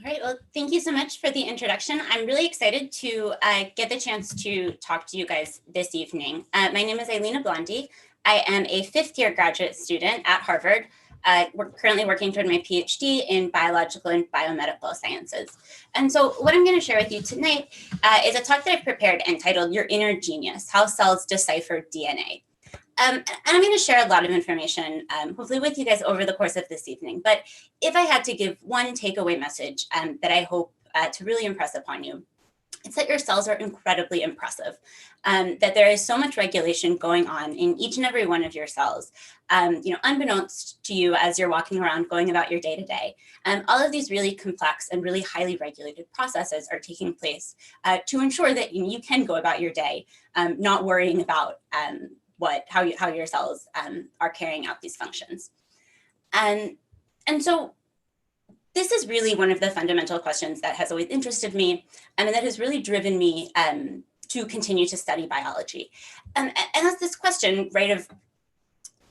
All right, well, thank you so much for the introduction. I'm really excited to get the chance to talk to you guys this evening. My name is Eileen Ablondi. I am a fifth-year graduate student at Harvard. We're currently working toward my PhD in biological and biomedical sciences. And so what I'm going to share with you tonight is a talk that I've prepared entitled Your Inner Genius, How Cells Decipher DNA. And I'm going to share a lot of information, hopefully with you guys over the course of this evening. But if I had to give one takeaway message that I hope to really impress upon you, it's that your cells are incredibly impressive, that there is so much regulation going on in each and every one of your cells, unbeknownst to you as you're walking around going about your day-to-day. All of these really complex and really highly regulated processes are taking place to ensure that you can go about your day not worrying about how your cells are carrying out these functions. And so this is really one of the fundamental questions that has always interested me and that has really driven me to continue to study biology. And that's this question, right, of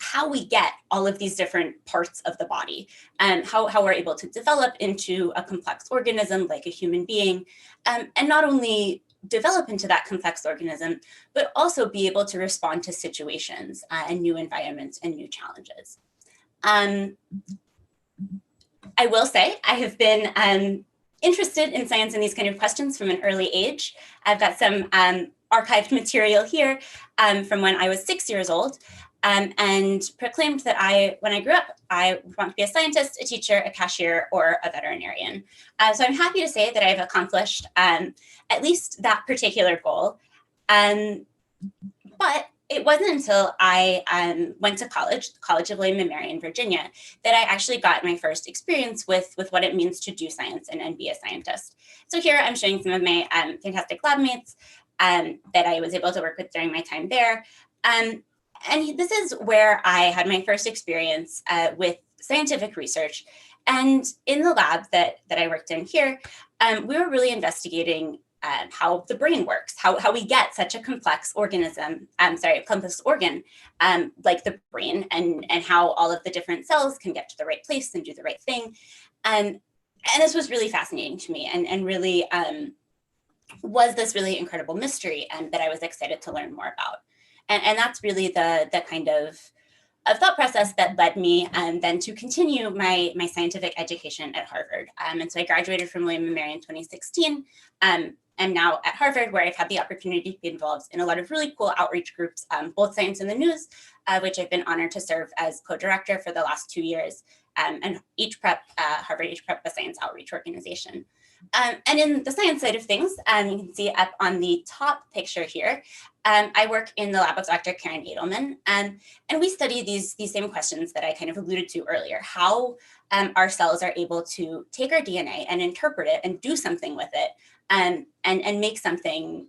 how we get all of these different parts of the body and how we're able to develop into a complex organism like a human being, and not only develop into that complex organism, but also be able to respond to situations and new environments and new challenges. I will say I have been interested in science and these kind of questions from an early age. I've got some archived material here from when I was 6 years old, and proclaimed that when I grew up, I want to be a scientist, a teacher, a cashier, or a veterinarian. So I'm happy to say that I've accomplished at least that particular goal. But it wasn't until I went to college, the College of William & Mary in Virginia, that I actually got my first experience with what it means to do science and be a scientist. So here I'm showing some of my fantastic lab mates that I was able to work with during my time there. And this is where I had my first experience with scientific research. And in the lab that I worked in here, we were really investigating how the brain works, how we get such a complex organism, complex organ like the brain, and how all of the different cells can get to the right place and do the right thing. And this was really fascinating to me and really was this really incredible mystery that I was excited to learn more about. And that's really the kind of thought process that led me then to continue my scientific education at Harvard. And so I graduated from William & Mary in 2016. I'm now at Harvard, where I've had the opportunity to be involved in a lot of really cool outreach groups, both Science in the News, which I've been honored to serve as co-director for the last 2 years, and Harvard Prep, a science outreach organization. And in the science side of things, you can see up on the top picture here, I work in the lab of Dr. Karen Adelman, and we study these same questions that I kind of alluded to earlier, how our cells are able to take our DNA and interpret it and do something with it, and make something,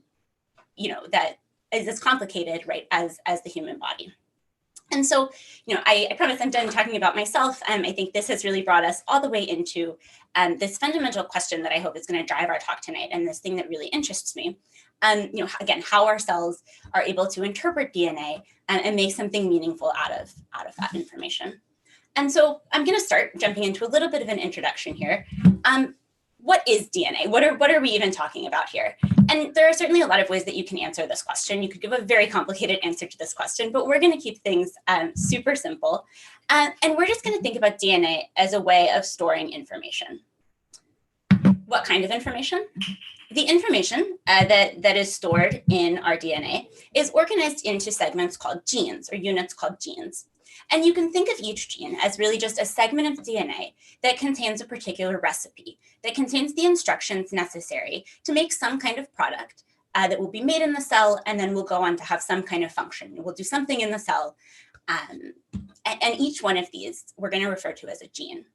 that is as complicated, right, as the human body. And so, I promise I'm done talking about myself. I think this has really brought us all the way into this fundamental question that I hope is going to drive our talk tonight, and this thing that really interests me. Again, how our cells are able to interpret DNA and make something meaningful out of that information. And so I'm going to start jumping into a little bit of an introduction here. What is DNA? What are we even talking about here? And there are certainly a lot of ways that you can answer this question. You could give a very complicated answer to this question, but we're going to keep things super simple. And we're just going to think about DNA as a way of storing information. What kind of information? The information that is stored in our DNA is organized into segments called genes, or units called genes. And you can think of each gene as really just a segment of DNA that contains a particular recipe, that contains the instructions necessary to make some kind of product that will be made in the cell, and then will go on to have some kind of function. It will do something in the cell. And each one of these we're going to refer to as a gene.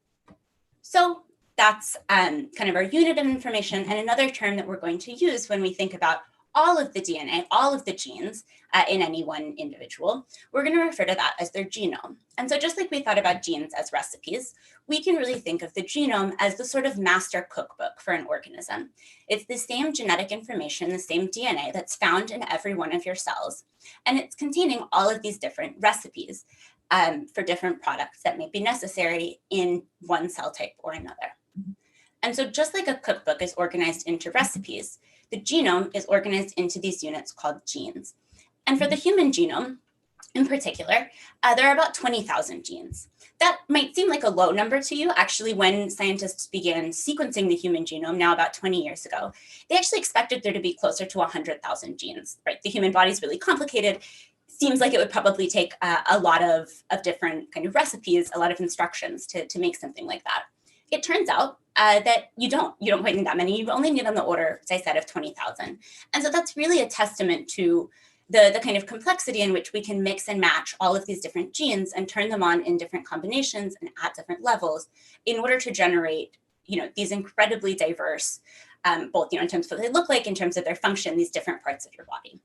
So that's kind of our unit of information. And another term that we're going to use when we think about all of the DNA, all of the genes in any one individual, we're going to refer to that as their genome. And so just like we thought about genes as recipes, we can really think of the genome as the sort of master cookbook for an organism. It's the same genetic information, the same DNA that's found in every one of your cells. And it's containing all of these different recipes for different products that may be necessary in one cell type or another. And so just like a cookbook is organized into recipes, the genome is organized into these units called genes. And for the human genome, in particular, there are about 20,000 genes. That might seem like a low number to you. Actually, when scientists began sequencing the human genome, now about 20 years ago, they actually expected there to be closer to 100,000 genes, right? The human body is really complicated. Seems like it would probably take a lot of different kind of recipes, a lot of instructions to make something like that. It turns out that you don't quite need that many. You only need on the order, as I said, of 20,000. And so that's really a testament to the kind of complexity in which we can mix and match all of these different genes and turn them on in different combinations and at different levels in order to generate, these incredibly diverse, both, in terms of what they look like, in terms of their function, these different parts of your body.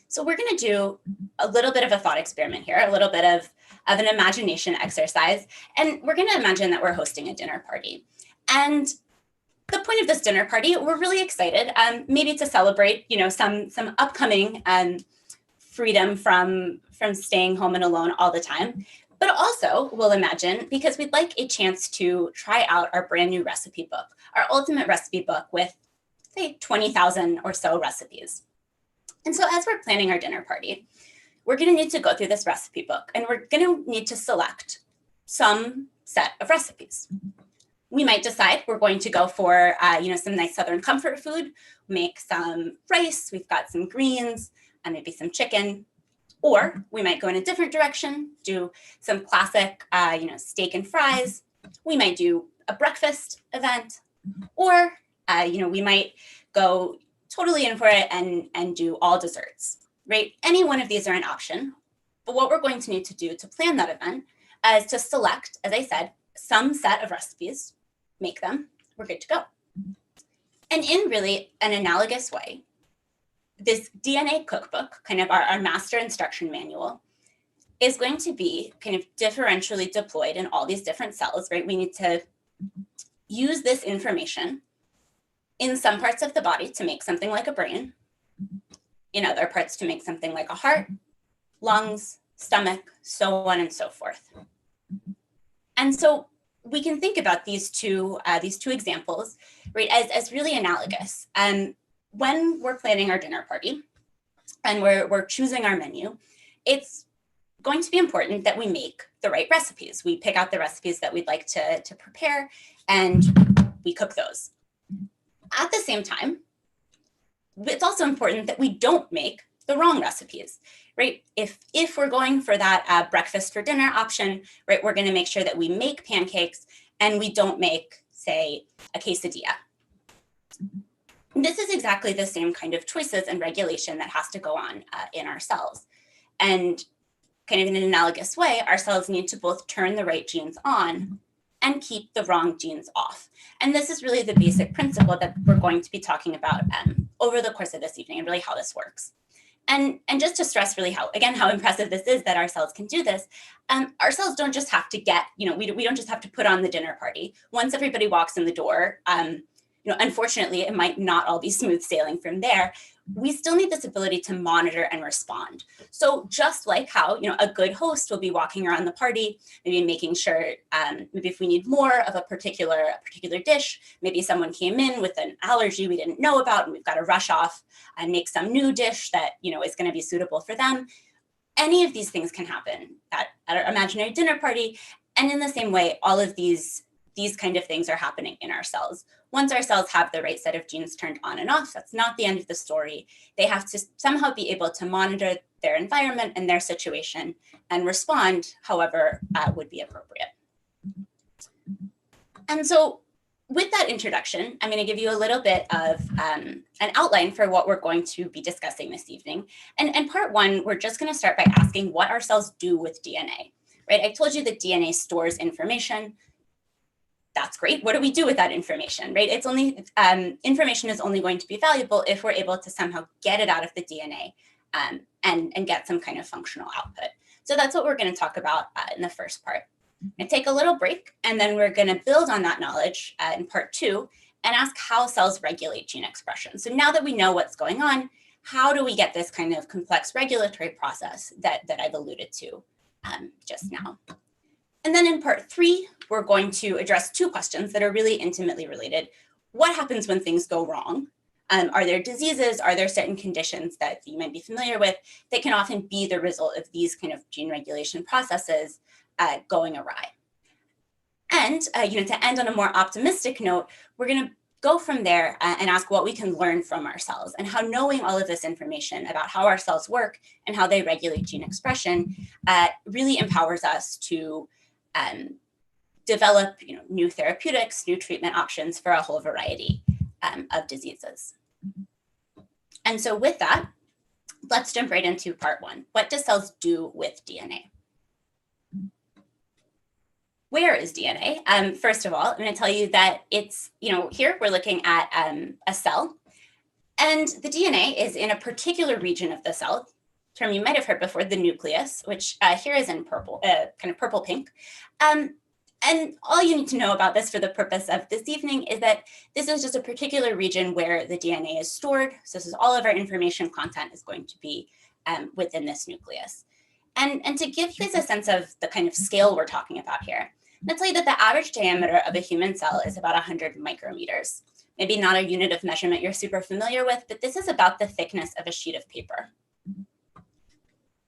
So we're going to do a little bit of a thought experiment here, a little bit of an imagination exercise. And we're going to imagine that we're hosting a dinner party. And the point of this dinner party, we're really excited, maybe to celebrate, some upcoming freedom from staying home and alone all the time. But also, we'll imagine, because we'd like a chance to try out our brand new recipe book, our ultimate recipe book with, say, 20,000 or so recipes. And so as we're planning our dinner party, we're going to need to go through this recipe book, and we're going to need to select some set of recipes. We might decide we're going to go for, some nice Southern comfort food, make some rice, we've got some greens, and maybe some chicken. Or we might go in a different direction, do some classic, steak and fries. We might do a breakfast event, or, we might go totally in for it and do all desserts, right? Any one of these are an option. But what we're going to need to do to plan that event is to select, as I said, some set of recipes, make them, we're good to go. And in really an analogous way, this DNA cookbook, kind of our master instruction manual, is going to be kind of differentially deployed in all these different cells, right? We need to use this information in some parts of the body to make something like a brain, in other parts to make something like a heart, lungs, stomach, so on and so forth. And so we can think about these two examples, right, as really analogous. When we're planning our dinner party and we're choosing our menu, it's going to be important that we make the right recipes. We pick out the recipes that we'd like to prepare, and we cook those. At the same time, it's also important that we don't make the wrong recipes, right? If we're going for that breakfast for dinner option, right, we're going to make sure that we make pancakes and we don't make, say, a quesadilla. This is exactly the same kind of choices and regulation that has to go on in our cells. And kind of in an analogous way, our cells need to both turn the right genes on and keep the wrong genes off. And this is really the basic principle that we're going to be talking about over the course of this evening, and really how this works. And just to stress really how impressive this is that our cells can do this, our cells don't just have to get, we don't just have to put on the dinner party. Once everybody walks in the door, unfortunately, it might not all be smooth sailing from there. We still need this ability to monitor and respond. So just like how, a good host will be walking around the party, maybe making sure, maybe if we need more of a particular dish, maybe someone came in with an allergy we didn't know about, and we've got to rush off and make some new dish that, is going to be suitable for them. Any of these things can happen at our imaginary dinner party. And in the same way, all of these kind of things are happening in our cells. Once our cells have the right set of genes turned on and off, that's not the end of the story. They have to somehow be able to monitor their environment and their situation and respond however would be appropriate. And so with that introduction, I'm going to give you a little bit of an outline for what we're going to be discussing this evening. And part one, we're just going to start by asking what our cells do with DNA, right? I told you that DNA stores information. That's great. What do we do with that information, right? It's only, information is only going to be valuable if we're able to somehow get it out of the DNA and get some kind of functional output. So that's what we're going to talk about in the first part. I'm going to take a little break, and then we're going to build on that knowledge in part two and ask how cells regulate gene expression. So now that we know what's going on, how do we get this kind of complex regulatory process that I've alluded to just now? And then in part 3, we're going to address 2 questions that are really intimately related. What happens when things go wrong? Are there diseases? Are there certain conditions that you might be familiar with that can often be the result of these kind of gene regulation processes going awry? And to end on a more optimistic note, we're going to go from there and ask what we can learn from our cells and how knowing all of this information about how our cells work and how they regulate gene expression really empowers us to develop new therapeutics, new treatment options for a whole variety of diseases. And so with that, let's jump right into part 1. What do cells do with DNA? Where is DNA? First of all, I'm going to tell you that it's, here we're looking at a cell, and the DNA is in a particular region of the cell, term you might have heard before, the nucleus, which here is in purple, kind of purple-pink. And all you need to know about this for the purpose of this evening is that this is just a particular region where the DNA is stored. So this is all of our information content is going to be within this nucleus. And to give you guys a sense of the kind of scale we're talking about here, let's say that the average diameter of a human cell is about 100 micrometers. Maybe not a unit of measurement you're super familiar with, but this is about the thickness of a sheet of paper.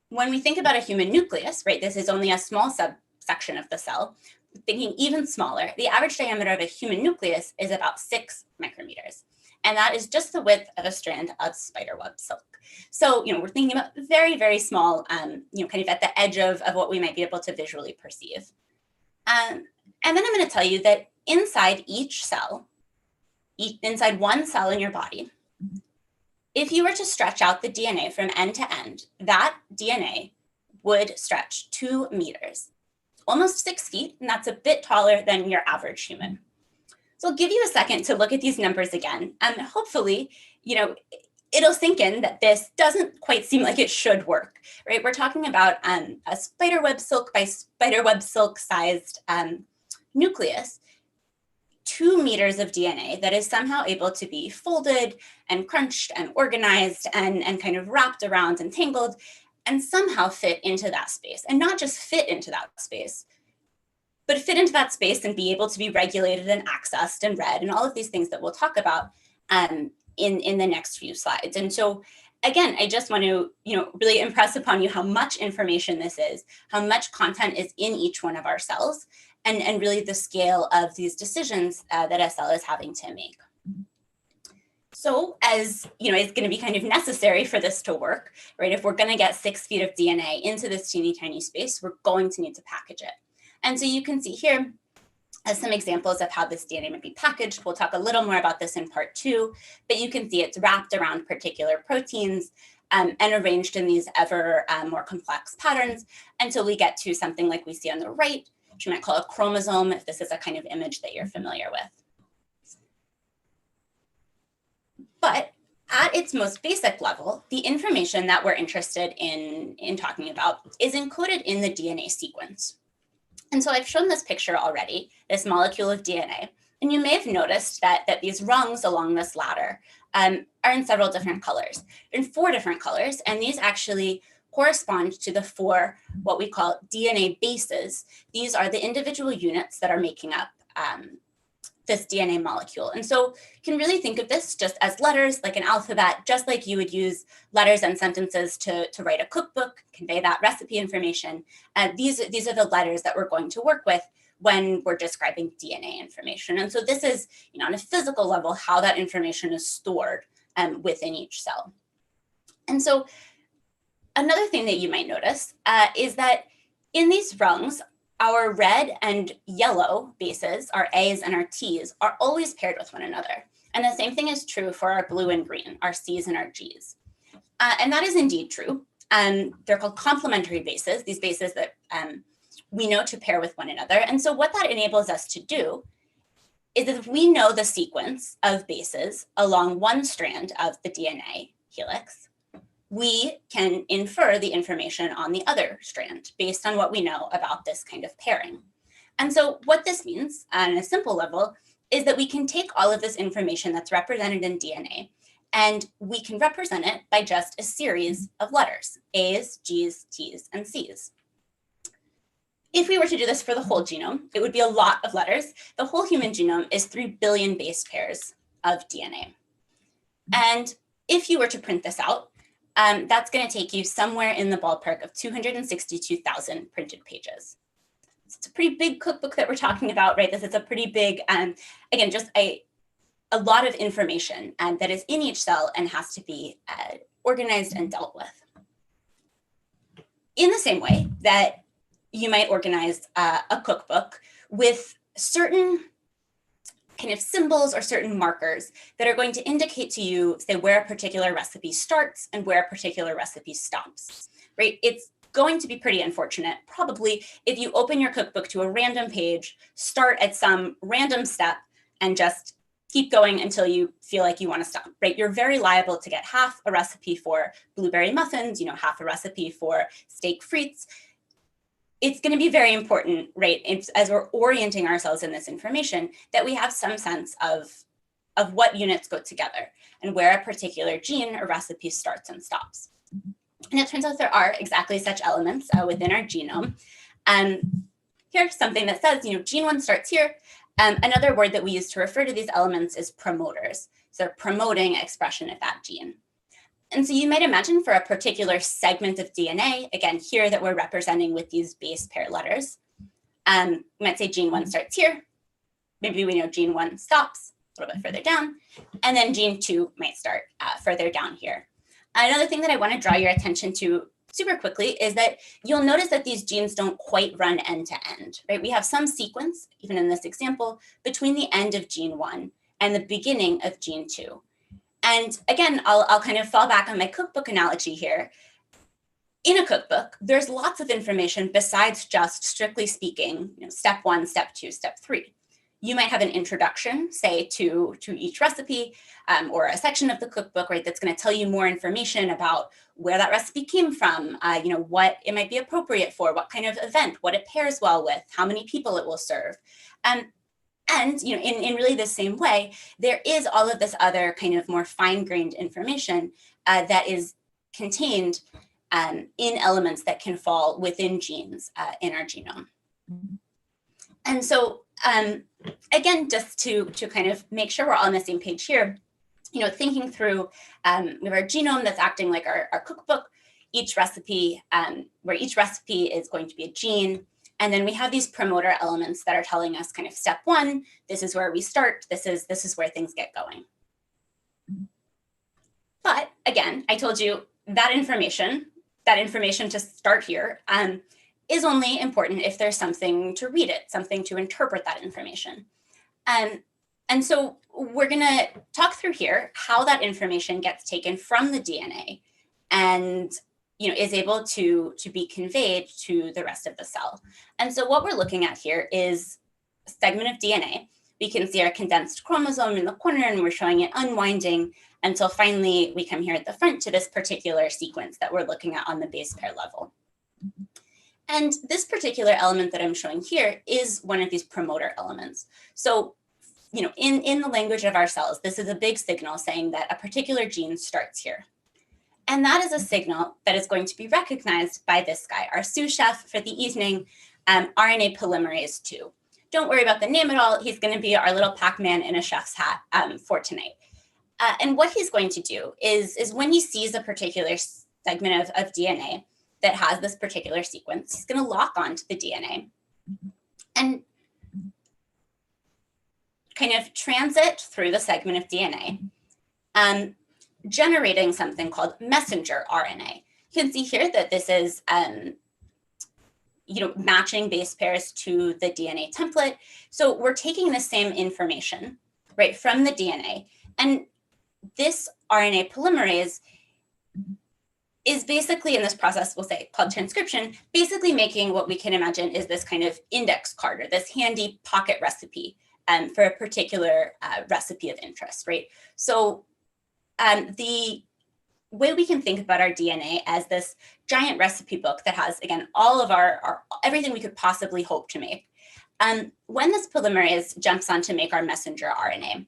When we think about a human nucleus, right, this is only a small subsection of the cell. Thinking even smaller, the average diameter of a human nucleus is about 6 micrometers. And that is just the width of a strand of spiderweb silk. So, we're thinking about very, very small, kind of at the edge of what we might be able to visually perceive. And then I'm going to tell you that inside each cell, inside one cell in your body, if you were to stretch out the DNA from end to end, that DNA would stretch 2 meters. Almost 6 feet, and that's a bit taller than your average human. So I'll give you a second to look at these numbers again, and hopefully, it'll sink in that this doesn't quite seem like it should work, right? We're talking about a spiderweb silk by spiderweb silk sized nucleus, 2 meters of DNA that is somehow able to be folded and crunched and organized and kind of wrapped around and tangled and somehow fit into that space. And not just fit into that space, but fit into that space and be able to be regulated and accessed and read and all of these things that we'll talk about in the next few slides. And so again, I just want to really impress upon you how much information this is, how much content is in each one of our cells, and really the scale of these decisions that a cell is having to make. So as it's going to be kind of necessary for this to work, right? If we're going to get 6 feet of DNA into this teeny tiny space, we're going to need to package it. And so you can see here as some examples of how this DNA might be packaged. We'll talk a little more about this in part 2, but you can see it's wrapped around particular proteins and arranged in these ever more complex patterns until we get to something like we see on the right, which you might call a chromosome, if this is a kind of image that you're familiar with. But at its most basic level, the information that we're interested in talking about is encoded in the DNA sequence. And so I've shown this picture already, this molecule of DNA, and you may have noticed that these rungs along this ladder are in several different colors, in 4 different colors, and these actually correspond to the 4 what we call DNA bases. These are the individual units that are making up this DNA molecule. And so you can really think of this just as letters, like an alphabet, just like you would use letters and sentences to write a cookbook, convey that recipe information. These are the letters that we're going to work with when we're describing DNA information. And so this is, on a physical level, how that information is stored within each cell. And so another thing that you might notice is that in these rungs, our red and yellow bases, our A's and our T's, are always paired with one another. And the same thing is true for our blue and green, our C's and our G's. And that is indeed true. They're called complementary bases, these bases that we know to pair with one another. And so what that enables us to do is that if we know the sequence of bases along one strand of the DNA helix, we can infer the information on the other strand based on what we know about this kind of pairing. And so what this means on a simple level is that we can take all of this information that's represented in DNA and we can represent it by just a series of letters, A's, G's, T's, and C's. if we were to do this for the whole genome, it would be a lot of letters. The whole human genome is 3 billion base pairs of DNA. And if you were to print this out, that's going to take you somewhere in the ballpark of 262,000 printed pages. It's a pretty big cookbook that we're talking about, right? This is a pretty big, again, just a lot of information that is in each cell and has to be organized and dealt with. In the same way that you might organize a cookbook with certain kind of symbols or certain markers that are going to indicate to you, say, where a particular recipe starts and where a particular recipe stops, right? It's going to be pretty unfortunate, probably, if you open your cookbook to a random page, start at some random step, and just keep going until you feel like you want to stop, right? You're very liable to get half a recipe for blueberry muffins, half a recipe for steak frites. It's going to be very important, right, as we're orienting ourselves in this information, that we have some sense of what units go together and where a particular gene or recipe starts and stops. And it turns out there are exactly such elements within our genome. Here's something that says, gene 1 starts here. Another word that we use to refer to these elements is promoters. So promoting expression of that gene. And so you might imagine for a particular segment of DNA, again, here that we're representing with these base pair letters, we might say gene 1 starts here. Maybe we know gene 1 stops a little bit further down. And then gene 2 might start further down here. Another thing that I want to draw your attention to super quickly is that you'll notice that these genes don't quite run end to end, right? We have some sequence, even in this example, between the end of gene 1 and the beginning of gene 2. And again, I'll kind of fall back on my cookbook analogy here. In a cookbook, there's lots of information besides just, strictly speaking, step 1, step 2, step 3. You might have an introduction, say, to each recipe or a section of the cookbook, right, that's going to tell you more information about where that recipe came from, what it might be appropriate for, what kind of event, what it pairs well with, how many people it will serve. And in really the same way, there is all of this other kind of more fine-grained information that is contained in elements that can fall within genes in our genome. And so, again, just to kind of make sure we're all on the same page here, thinking through, we have our genome that's acting like our cookbook, each recipe, where each recipe is going to be a gene. And then we have these promoter elements that are telling us kind of step 1, this is where we start, this is where things get going. But again, I told you that information to start here is only important if there's something to read it, something to interpret that information. And so we're going to talk through here how that information gets taken from the DNA and is able to be conveyed to the rest of the cell. And so what we're looking at here is a segment of DNA. We can see our condensed chromosome in the corner, and we're showing it unwinding until finally we come here at the front to this particular sequence that we're looking at on the base pair level. And this particular element that I'm showing here is one of these promoter elements. So, in the language of our cells, this is a big signal saying that a particular gene starts here. And that is a signal that is going to be recognized by this guy, our sous chef for the evening, RNA polymerase 2. Don't worry about the name at all. He's going to be our little Pac-Man in a chef's hat for tonight. And what he's going to do is when he sees a particular segment of DNA that has this particular sequence, he's going to lock onto the DNA and kind of transit through the segment of DNA, generating something called messenger RNA. You can see here that this is, matching base pairs to the DNA template. So we're taking the same information, right, from the DNA. And this RNA polymerase is basically, in this process, we'll say called transcription, basically making what we can imagine is this kind of index card or this handy pocket recipe for a particular recipe of interest, right? So the way we can think about our DNA as this giant recipe book that has, again, all of our everything we could possibly hope to make. When this polymerase jumps on to make our messenger RNA,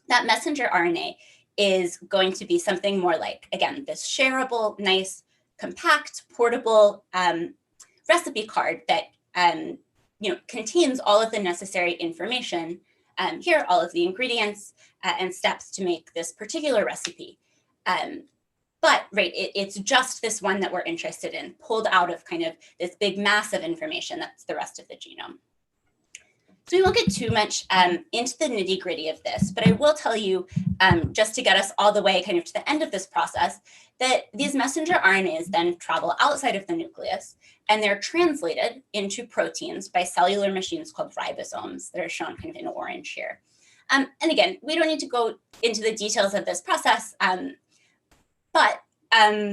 that messenger RNA is going to be something more like, again, this shareable, nice, compact, portable recipe card that contains all of the necessary information. Here, all of the ingredients and steps to make this particular recipe. But it's just this one that we're interested in, pulled out of kind of this big mass of information that's the rest of the genome. So we won't get too much into the nitty gritty of this, but I will tell you, just to get us all the way kind of to the end of this process, that these messenger RNAs then travel outside of the nucleus, and they're translated into proteins by cellular machines called ribosomes that are shown kind of in orange here. And again, we don't need to go into the details of this process, but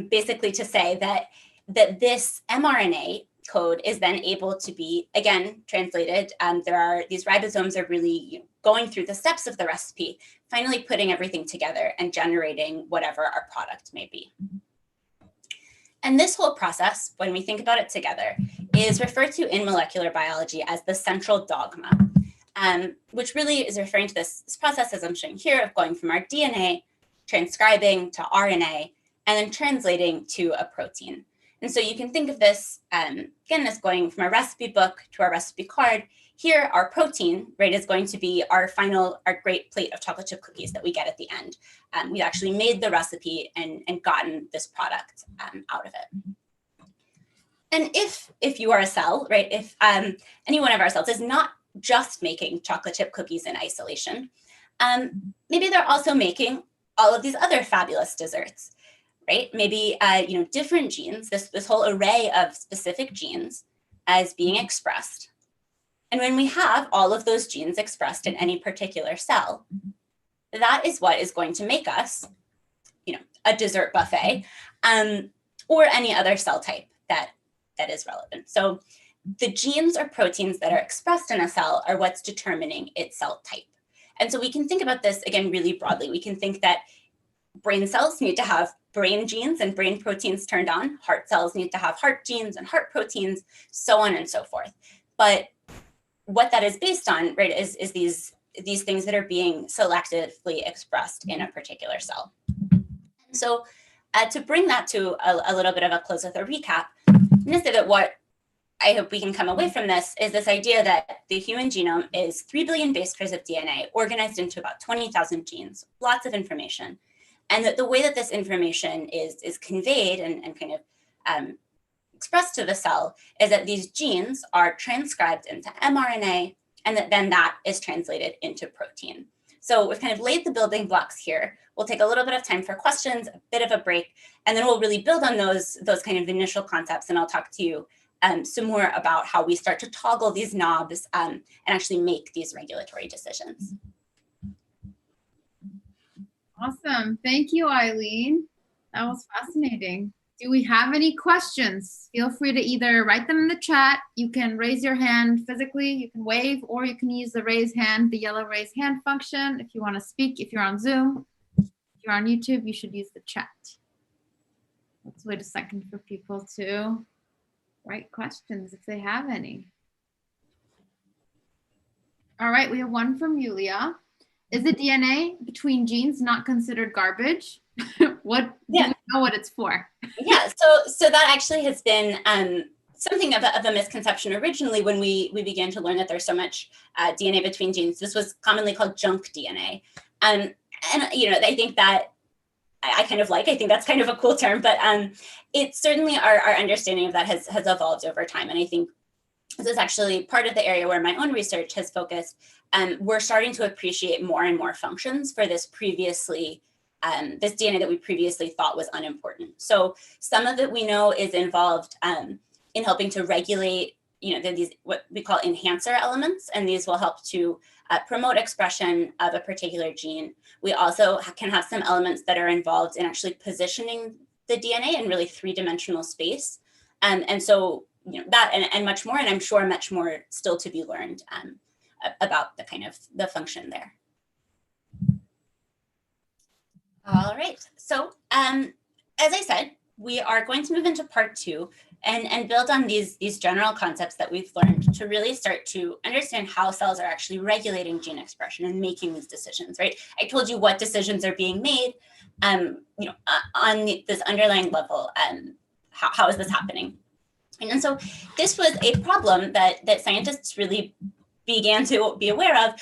basically to say that this mRNA code is then able to be, again, translated. These ribosomes are really going through the steps of the recipe, finally putting everything together and generating whatever our product may be. And this whole process, when we think about it together, is referred to in molecular biology as the central dogma, which really is referring to this process, as I'm showing here, of going from our DNA, transcribing to RNA, and then translating to a protein. And so you can think of this, again, as going from our recipe book to our recipe card. Here, our protein, is going to be our great plate of chocolate chip cookies that we get at the end. We've actually made the recipe and gotten this product out of it. And if you are a cell, if any one of our cells is not just making chocolate chip cookies in isolation, maybe they're also making all of these other fabulous desserts. Maybe different genes, this whole array of specific genes as being expressed. And when we have all of those genes expressed in any particular cell, that is what is going to make us, a dessert buffet, or any other cell type that is relevant. So the genes or proteins that are expressed in a cell are what's determining its cell type. And so we can think about this, again, really broadly. We can think that brain cells need to have brain genes and brain proteins turned on. Heart cells need to have heart genes and heart proteins, so on and so forth. But what that is based on, is these things that are being selectively expressed in a particular cell. So to bring that to a little bit of a close with a recap, I'm going to say that what I hope we can come away from this is this idea that the human genome is 3 billion base pairs of DNA organized into about 20,000 genes, lots of information. And that the way that this information is conveyed and kind of expressed to the cell is that these genes are transcribed into mRNA, and then that is translated into protein. So we've kind of laid the building blocks here. We'll take a little bit of time for questions, a bit of a break, and then we'll really build on those kind of initial concepts. And I'll talk to you some more about how we start to toggle these knobs and actually make these regulatory decisions. Awesome. Thank you, Eileen. That was fascinating. Do we have any questions? Feel free to either write them in the chat. You can raise your hand physically, you can wave, or you can use the raise hand, the yellow raise hand function if you want to speak. If you're on Zoom, if you're on YouTube, you should use the chat. Let's wait a second for people to write questions if they have any. All right, we have one from Yulia. Is the DNA between genes not considered garbage? Do we know what it's for? Yeah, so that actually has been something of a misconception originally when we began to learn that there's so much DNA between genes. This was commonly called junk DNA. And I think that I think that's kind of a cool term, but it's certainly our understanding of that has evolved over time. And I think this is actually part of the area where my own research has focused. We're starting to appreciate more and more functions for this previously, this DNA that we previously thought was unimportant. So some of it we know is involved in helping to regulate, these what we call enhancer elements, and these will help to promote expression of a particular gene. We also can have some elements that are involved in actually positioning the DNA in really three-dimensional space. And so that and much more, and I'm sure much more still to be learned about the kind of the function there. All right, so as I said, we are going to move into part 2 and build on these general concepts that we've learned to really start to understand how cells are actually regulating gene expression and making these decisions, right? I told you what decisions are being made, on this underlying level, how is this happening? And so this was a problem that scientists really began to be aware of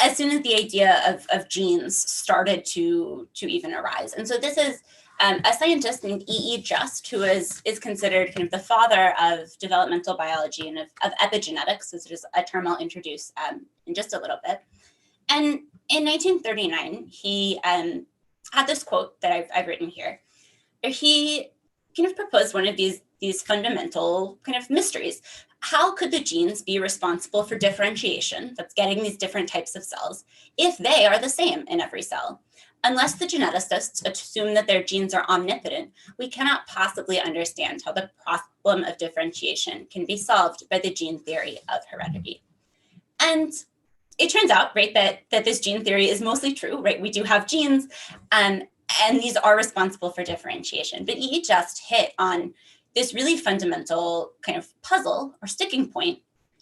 as soon as the idea of genes started to even arise. And so this is a scientist named E.E. Just, who is considered kind of the father of developmental biology and of epigenetics, which is a term I'll introduce in just a little bit. And in 1939, he had this quote that I've written here, where he kind of proposed one of these fundamental kind of mysteries. How could the genes be responsible for differentiation, that's getting these different types of cells, if they are the same in every cell? Unless the geneticists assume that their genes are omnipotent, we cannot possibly understand how the problem of differentiation can be solved by the gene theory of heredity. And it turns out, right, that this gene theory is mostly true, right? We do have genes, and these are responsible for differentiation. But he just hit on this really fundamental kind of puzzle or sticking point,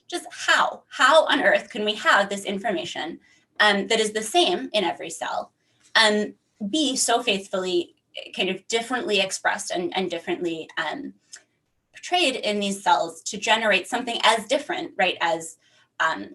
just how on earth can we have this information that is the same in every cell, and be so faithfully kind of differently expressed and differently portrayed in these cells to generate something as different, right, as a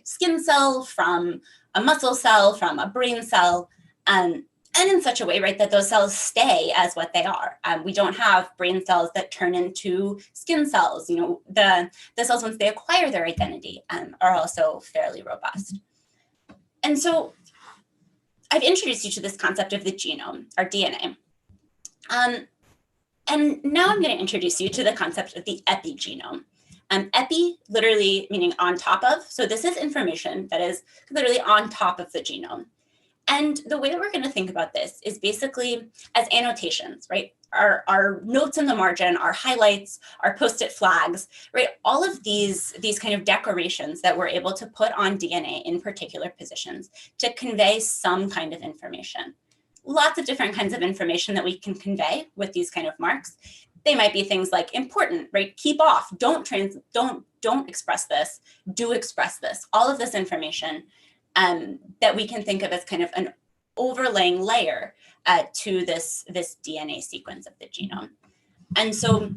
skin cell from a muscle cell, from a brain cell, and in such a way, right, that those cells stay as what they are. We don't have brain cells that turn into skin cells. The cells, once they acquire their identity, are also fairly robust. And so I've introduced you to this concept of the genome, or DNA. And now I'm going to introduce you to the concept of the epigenome. Epi literally meaning on top of. So this is information that is literally on top of the genome. And the way that we're going to think about this is basically as annotations, right? Our notes in the margin, our highlights, our post-it flags, right? All of these kind of decorations that we're able to put on DNA in particular positions to convey some kind of information. Lots of different kinds of information that we can convey with these kind of marks. They might be things like important, right? Keep off, don't express this, do express this. All of this information that we can think of as kind of an overlaying layer to this DNA sequence of the genome. And so,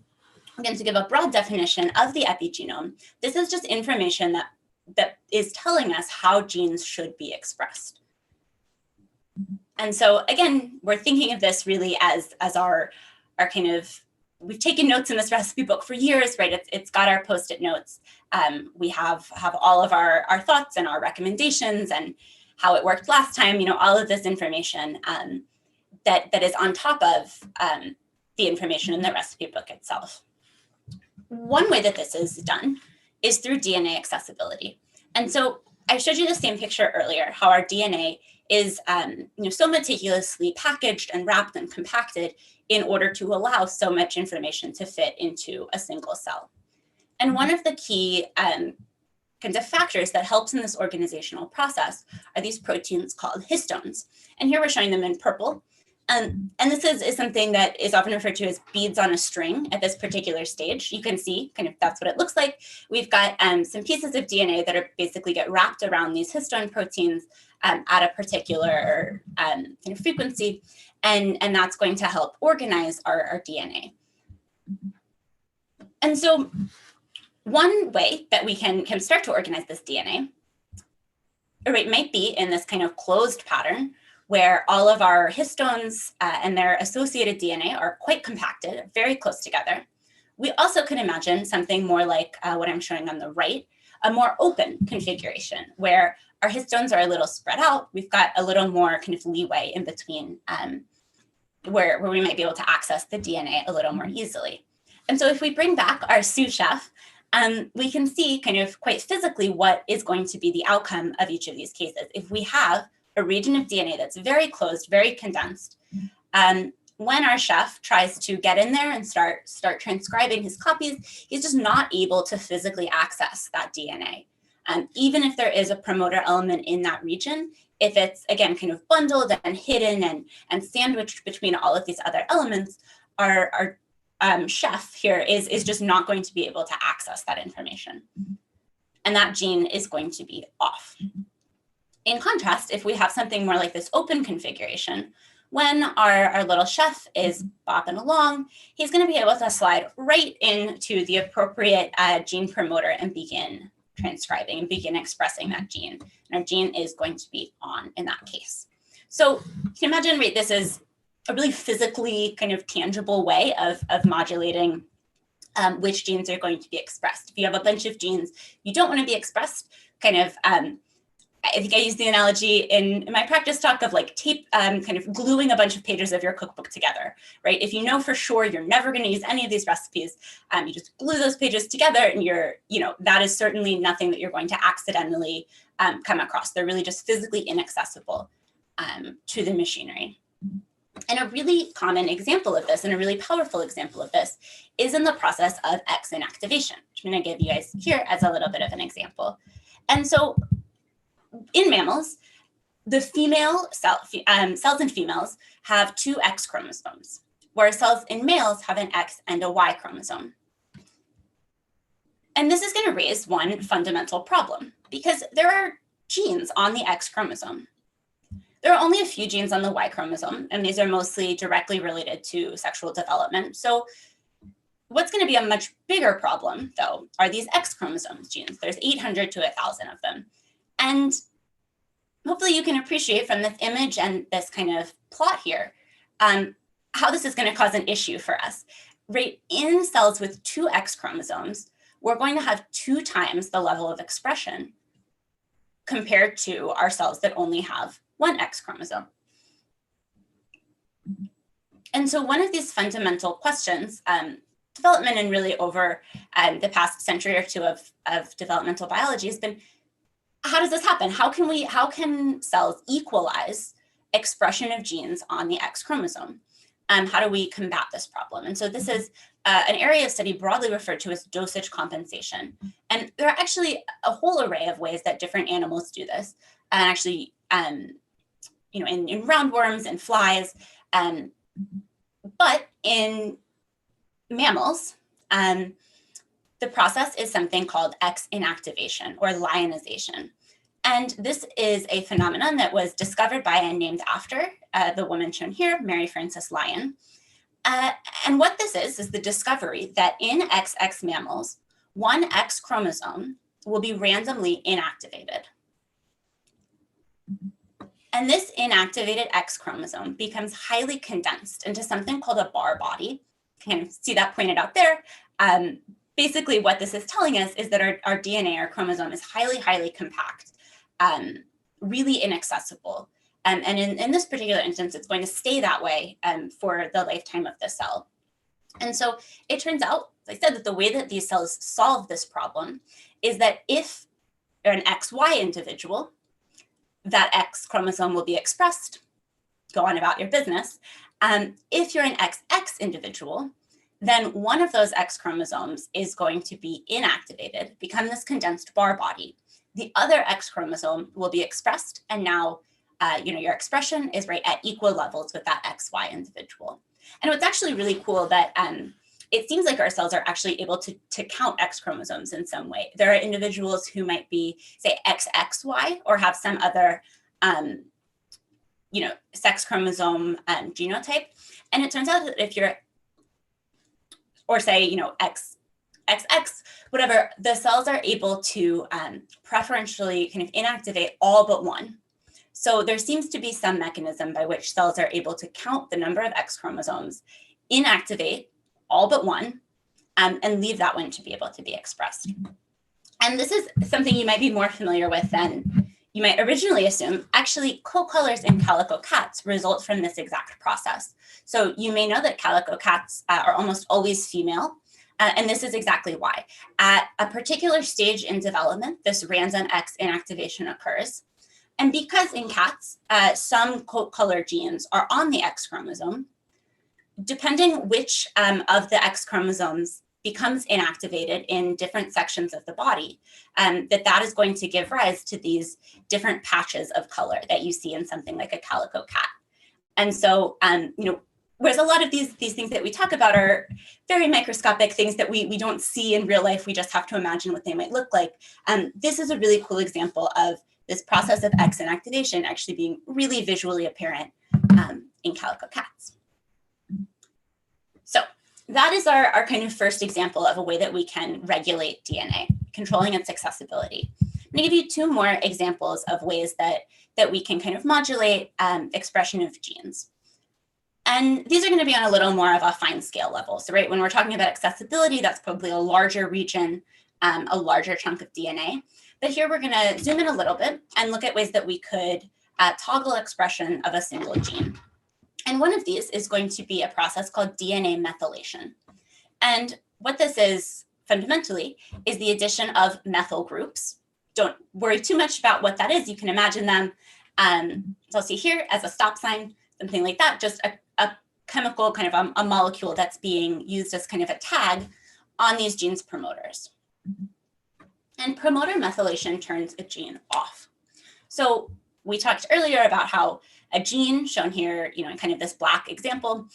again, to give a broad definition of the epigenome, this is just information that is telling us how genes should be expressed. And so, again, we're thinking of this really as our kind of, we've taken notes in this recipe book for years, right? It's got our post-it notes. We have all of our thoughts and our recommendations and how it worked last time, all of this information that is on top of the information in the recipe book itself. One way that this is done is through DNA accessibility. And so I showed you the same picture earlier, how our DNA is so meticulously packaged and wrapped and compacted in order to allow so much information to fit into a single cell. And one of the key kinds of factors that helps in this organizational process are these proteins called histones. And here we're showing them in purple. And this is something that is often referred to as beads on a string at this particular stage. You can see kind of that's what it looks like. We've got some pieces of DNA that are basically get wrapped around these histone proteins at a particular kind of frequency. And that's going to help organize our DNA. And so one way that we can start to organize this DNA, right, might be in this kind of closed pattern where all of our histones and their associated DNA are quite compacted, very close together. We also can imagine something more like what I'm showing on the right, a more open configuration where our histones are a little spread out. We've got a little more kind of leeway in between where we might be able to access the DNA a little more easily. And so if we bring back our sous chef, we can see kind of quite physically what is going to be the outcome of each of these cases. If we have a region of DNA that's very closed, very condensed, when our chef tries to get in there and start transcribing his copies, he's just not able to physically access that DNA. Even if there is a promoter element in that region, if it's, again, kind of bundled and hidden and sandwiched between all of these other elements, our chef here is just not going to be able to access that information. And that gene is going to be off. In contrast, if we have something more like this open configuration, when our little chef is bopping along, he's going to be able to slide right into the appropriate gene promoter and begin transcribing and begin expressing that gene. And our gene is going to be on in that case. So you can imagine, right, this is a really physically kind of tangible way of modulating which genes are going to be expressed. If you have a bunch of genes you don't want to be expressed, kind of, I think I used the analogy in my practice talk of like tape, kind of gluing a bunch of pages of your cookbook together, right? If you know for sure you're never going to use any of these recipes, you just glue those pages together and that is certainly nothing that you're going to accidentally come across. They're really just physically inaccessible to the machinery. And a really common example of this and a really powerful example of this is in the process of X inactivation, which I'm going to give you guys here as a little bit of an example. And so in mammals, the female cells in females have 2 X chromosomes, whereas cells in males have an X and a Y chromosome. And this is going to raise one fundamental problem because there are genes on the X chromosome. There are only a few genes on the Y chromosome, and these are mostly directly related to sexual development. So what's going to be a much bigger problem, though, are these X chromosomes genes. There's 800 to 1,000 of them. And hopefully you can appreciate from this image and this kind of plot here how this is going to cause an issue for us. Right, in cells with 2 X chromosomes, we're going to have 2 times the level of expression compared to our cells that only have 1 X chromosome. And so one of these fundamental questions, development and really over the past century or two of developmental biology has been, how does this happen? How can cells equalize expression of genes on the X chromosome? How do we combat this problem? And so this is an area of study broadly referred to as dosage compensation. And there are actually a whole array of ways that different animals do this. And actually, in roundworms and flies, but in mammals, the process is something called X inactivation or lionization. And this is a phenomenon that was discovered by and named after the woman shown here, Mary Frances Lyon. And what this is the discovery that in XX mammals, 1 X chromosome will be randomly inactivated. And this inactivated X chromosome becomes highly condensed into something called a bar body. You can see that pointed out there. Basically, what this is telling us is that our DNA, our chromosome, is highly, highly compact, really inaccessible. And in this particular instance, it's going to stay that way for the lifetime of the cell. And so it turns out, as I said, that the way that these cells solve this problem is that if you're an XY individual, that X chromosome will be expressed, go on about your business. If you're an XX individual, then one of those X chromosomes is going to be inactivated, become this condensed bar body. The other X chromosome will be expressed, and now your expression is right at equal levels with that XY individual. And what's actually really cool that it seems like our cells are actually able to count X chromosomes in some way. There are individuals who might be, say, XXY or have some other, sex chromosome genotype. And it turns out that if you're, or say, XX, whatever, the cells are able to preferentially kind of inactivate all but 1. So there seems to be some mechanism by which cells are able to count the number of X chromosomes, inactivate all but 1, and leave that one to be able to be expressed. And this is something you might be more familiar with than you might originally assume. Actually, co-colors in Calico Cats result from this exact process. So you may know that Calico Cats are almost always female, and this is exactly why. At a particular stage in development, this random X inactivation occurs. And because in cats, some color genes are on the X chromosome, depending which of the X chromosomes becomes inactivated in different sections of the body, that is going to give rise to these different patches of color that you see in something like a calico cat. And so, whereas a lot of these things that we talk about are very microscopic things that we don't see in real life, we just have to imagine what they might look like. This is a really cool example of this process of X inactivation actually being really visually apparent in Calico Cats. So that is our kind of first example of a way that we can regulate DNA, controlling its accessibility. I'm going to give you two more examples of ways that we can kind of modulate expression of genes. And these are going to be on a little more of a fine scale level. So right, when we're talking about accessibility, that's probably a larger region, a larger chunk of DNA. But here we're going to zoom in a little bit and look at ways that we could toggle expression of a single gene. And one of these is going to be a process called DNA methylation. And what this is fundamentally is the addition of methyl groups. Don't worry too much about what that is. You can imagine them, so I'll see here as a stop sign, something like that, just a chemical kind of a molecule that's being used as kind of a tag on these genes' promoters. And promoter methylation turns a gene off. So we talked earlier about how a gene shown here, in kind of this black example,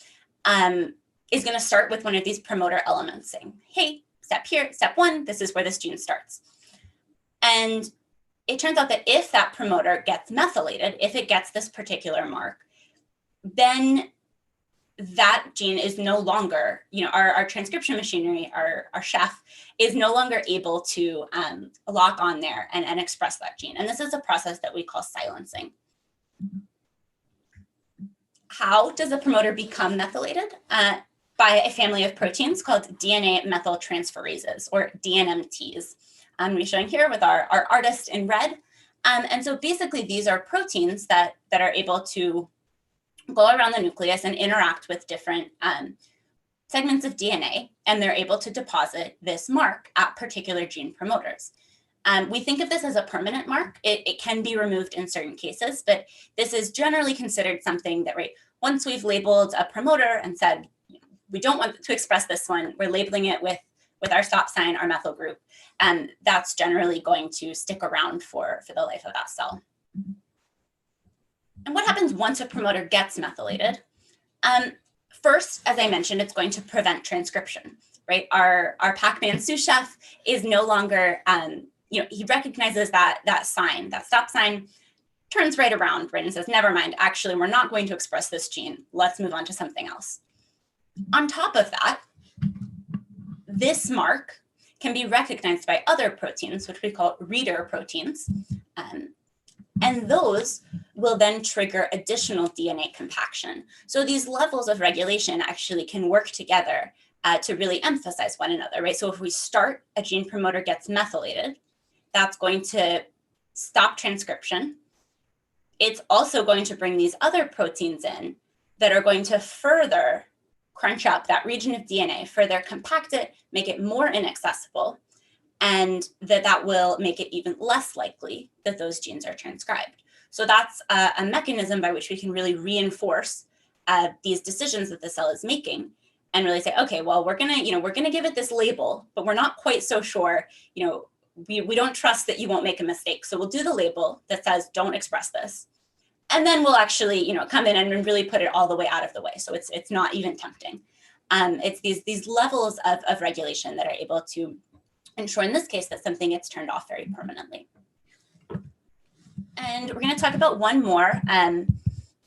is going to start with one of these promoter elements saying, hey, step one, this is where this gene starts. And it turns out that if that promoter gets methylated, if it gets this particular mark, then that gene is no longer, our transcription machinery, our chef, is no longer able to lock on there and express that gene. And this is a process that we call silencing. How does a promoter become methylated? By a family of proteins called DNA methyltransferases, or DNMTs. We're showing here with our artist in red. And so basically these are proteins that are able to go around the nucleus and interact with different segments of DNA, and they're able to deposit this mark at particular gene promoters. We think of this as a permanent mark. It can be removed in certain cases, but this is generally considered something that, right, once we've labeled a promoter and said, we don't want to express this one, we're labeling it with our stop sign, our methyl group, and that's generally going to stick around for the life of that cell. And what happens once a promoter gets methylated? First, as I mentioned, it's going to prevent transcription, right? Our Pac-Man sous chef is no longer, he recognizes that sign, that stop sign, turns right around, right, and says, never mind, actually, we're not going to express this gene. Let's move on to something else. On top of that, this mark can be recognized by other proteins, which we call reader proteins. And those will then trigger additional DNA compaction. So these levels of regulation actually can work together to really emphasize one another, right? So if we start, a gene promoter gets methylated, that's going to stop transcription. It's also going to bring these other proteins in that are going to further crunch up that region of DNA, further compact it, make it more inaccessible, and that will make it even less likely that those genes are transcribed. So that's a mechanism by which we can really reinforce these decisions that the cell is making, and really say, okay, well, we're gonna give it this label, but we're not quite so sure, we don't trust that you won't make a mistake. So we'll do the label that says, don't express this. And then we'll actually, come in and really put it all the way out of the way. So it's not even tempting. It's these levels of regulation that are able to ensure, in this case, that something gets turned off very permanently. And we're going to talk about one more kind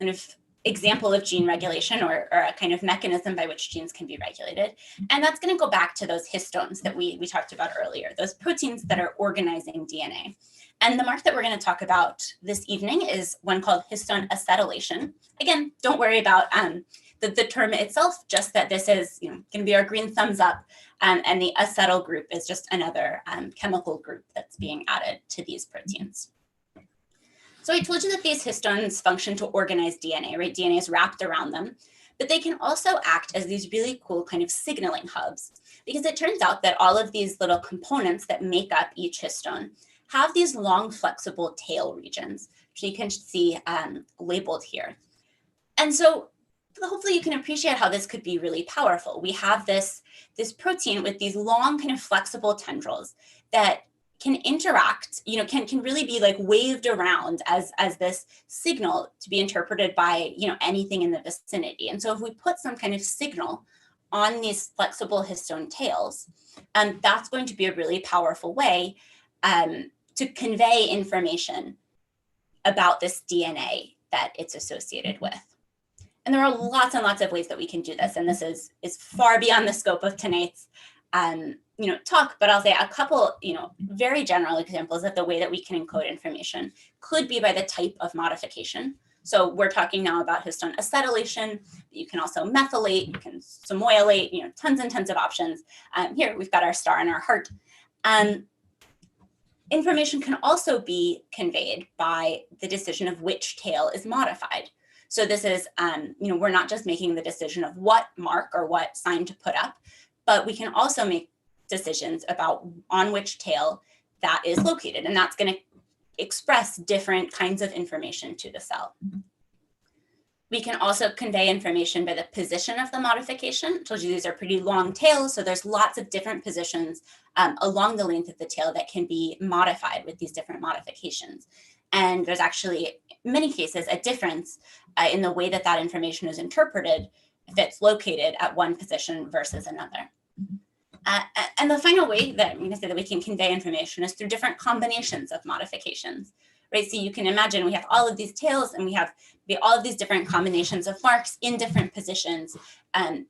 of example of gene regulation, or a kind of mechanism by which genes can be regulated. And that's going to go back to those histones that we talked about earlier, those proteins that are organizing DNA. And the mark that we're going to talk about this evening is one called histone acetylation. Again, don't worry about the term itself, just that this is going to be our green thumbs up. And the acetyl group is just another chemical group that's being added to these proteins. So I told you that these histones function to organize DNA, right? DNA is wrapped around them, but they can also act as these really cool kind of signaling hubs, because it turns out that all of these little components that make up each histone have these long, flexible tail regions, which you can see labeled here. And so hopefully you can appreciate how this could be really powerful. We have this protein with these long kind of flexible tendrils that can interact, can really be like waved around as this signal to be interpreted by, anything in the vicinity. And so if we put some kind of signal on these flexible histone tails, that's going to be a really powerful way to convey information about this DNA that it's associated with. And there are lots and lots of ways that we can do this. And this is far beyond the scope of tonight's talk, but I'll say a couple, very general examples of the way that we can encode information could be by the type of modification. So we're talking now about histone acetylation. You can also methylate, you can samoylate, tons and tons of options. Here we've got our star and our heart. Information can also be conveyed by the decision of which tail is modified. So this is, we're not just making the decision of what mark or what sign to put up, but we can also make decisions about on which tail that is located. And that's going to express different kinds of information to the cell. We can also convey information by the position of the modification. I told you these are pretty long tails, so there's lots of different positions along the length of the tail that can be modified with these different modifications. And there's actually, in many cases, a difference in the way that that information is interpreted if it's located at one position versus another. And the final way that I'm going to say that we can convey information is through different combinations of modifications, right? So you can imagine we have all of these tails and we have all of these different combinations of marks in different positions. And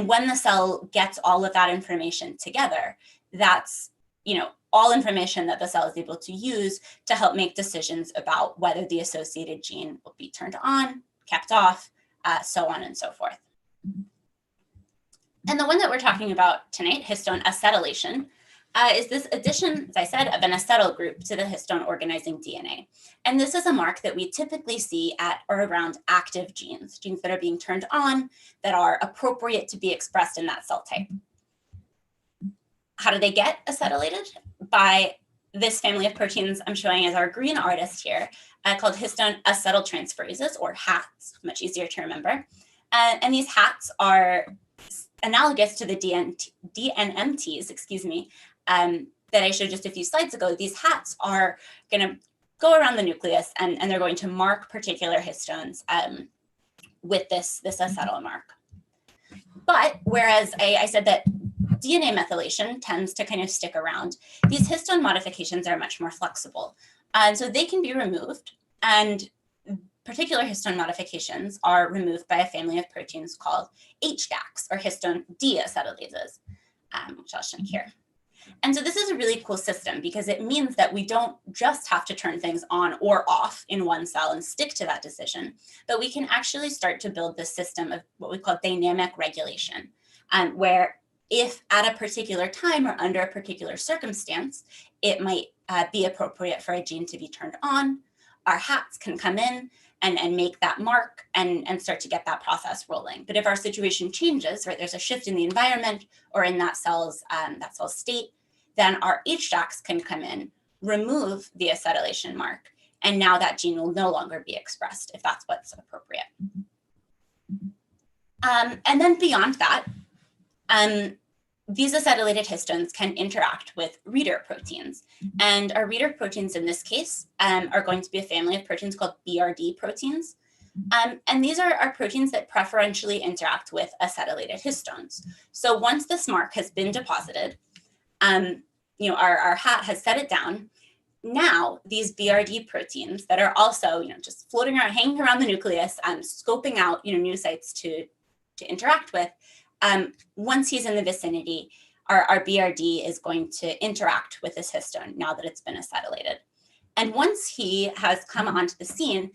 when the cell gets all of that information together, that's, all information that the cell is able to use to help make decisions about whether the associated gene will be turned on, kept off, so on and so forth. And the one that we're talking about tonight, histone acetylation, is this addition, as I said, of an acetyl group to the histone organizing DNA. And this is a mark that we typically see at or around active genes, genes that are being turned on, that are appropriate to be expressed in that cell type. How do they get acetylated? By this family of proteins I'm showing as our green artist here, called histone acetyltransferases, or HATs, much easier to remember. And these HATs are analogous to the DNMTs, that I showed just a few slides ago. These HATs are going to go around the nucleus and they're going to mark particular histones with this acetyl mark. But whereas I said that DNA methylation tends to kind of stick around, these histone modifications are much more flexible. And so they can be removed, and particular histone modifications are removed by a family of proteins called HDACs, or histone deacetylases, which I'll show here. And so this is a really cool system because it means that we don't just have to turn things on or off in one cell and stick to that decision, but we can actually start to build this system of what we call dynamic regulation, where if at a particular time or under a particular circumstance, it might be appropriate for a gene to be turned on, our HATs can come in and make that mark and start to get that process rolling. But if our situation changes, right, there's a shift in the environment or in that cell's state, then our HDACs can come in, remove the acetylation mark, and now that gene will no longer be expressed if that's what's appropriate. And then beyond that, these acetylated histones can interact with reader proteins. And our reader proteins in this case are going to be a family of proteins called BRD proteins. And these are proteins that preferentially interact with acetylated histones. So once this mark has been deposited, our HAT has set it down. Now these BRD proteins that are also just floating around, hanging around the nucleus, scoping out new sites to interact with, once he's in the vicinity, our BRD is going to interact with this histone now that it's been acetylated. And once he has come onto the scene,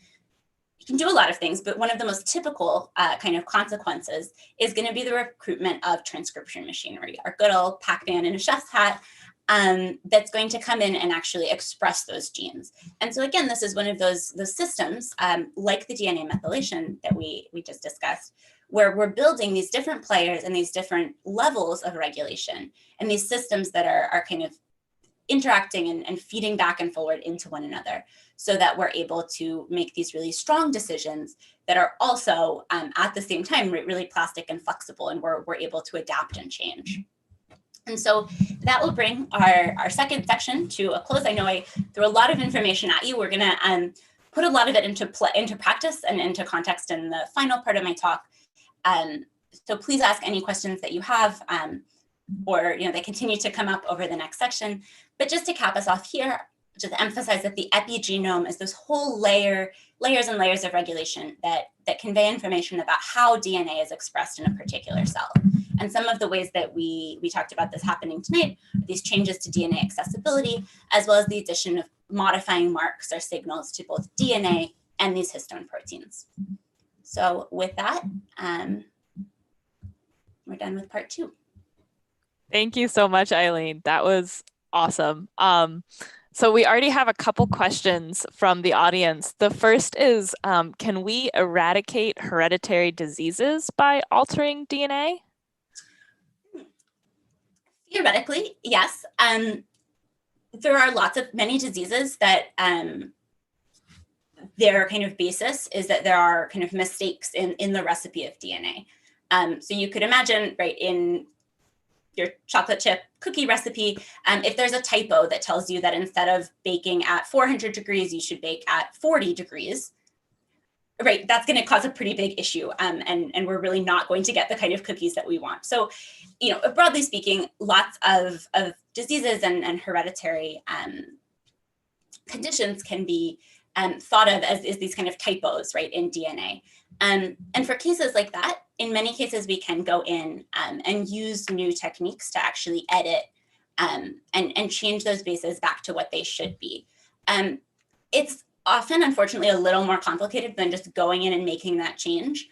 he can do a lot of things, but one of the most typical kind of consequences is going to be the recruitment of transcription machinery, our good old Pac-Man in a chef's hat, that's going to come in and actually express those genes. And so again, this is one of those systems, like the DNA methylation that we just discussed, where we're building these different players and these different levels of regulation and these systems that are kind of interacting and feeding back and forward into one another so that we're able to make these really strong decisions that are also at the same time really plastic and flexible, and we're able to adapt and change. And so that will bring our second section to a close. I know I threw a lot of information at you. We're going to put a lot of it into practice and into context in the final part of my talk. So please ask any questions that you have, or they continue to come up over the next section. But just to cap us off here, just emphasize that the epigenome is this whole layers and layers of regulation that convey information about how DNA is expressed in a particular cell. And some of the ways that we talked about this happening tonight are these changes to DNA accessibility, as well as the addition of modifying marks or signals to both DNA and these histone proteins. So with that, we're done with part 2. Thank you so much, Eileen. That was awesome. So we already have a couple questions from the audience. The first is, can we eradicate hereditary diseases by altering DNA? Theoretically, yes. There are many diseases that their kind of basis is that there are kind of mistakes in the recipe of DNA. So you could imagine, right, in your chocolate chip cookie recipe, if there's a typo that tells you that instead of baking at 400 degrees, you should bake at 40 degrees, right, that's going to cause a pretty big issue. And we're really not going to get the kind of cookies that we want. So, broadly speaking, lots of diseases and hereditary conditions can be thought of as these kind of typos, right, in DNA. And for cases like that, in many cases, we can go in and use new techniques to actually edit and change those bases back to what they should be. It's often, unfortunately, a little more complicated than just going in and making that change.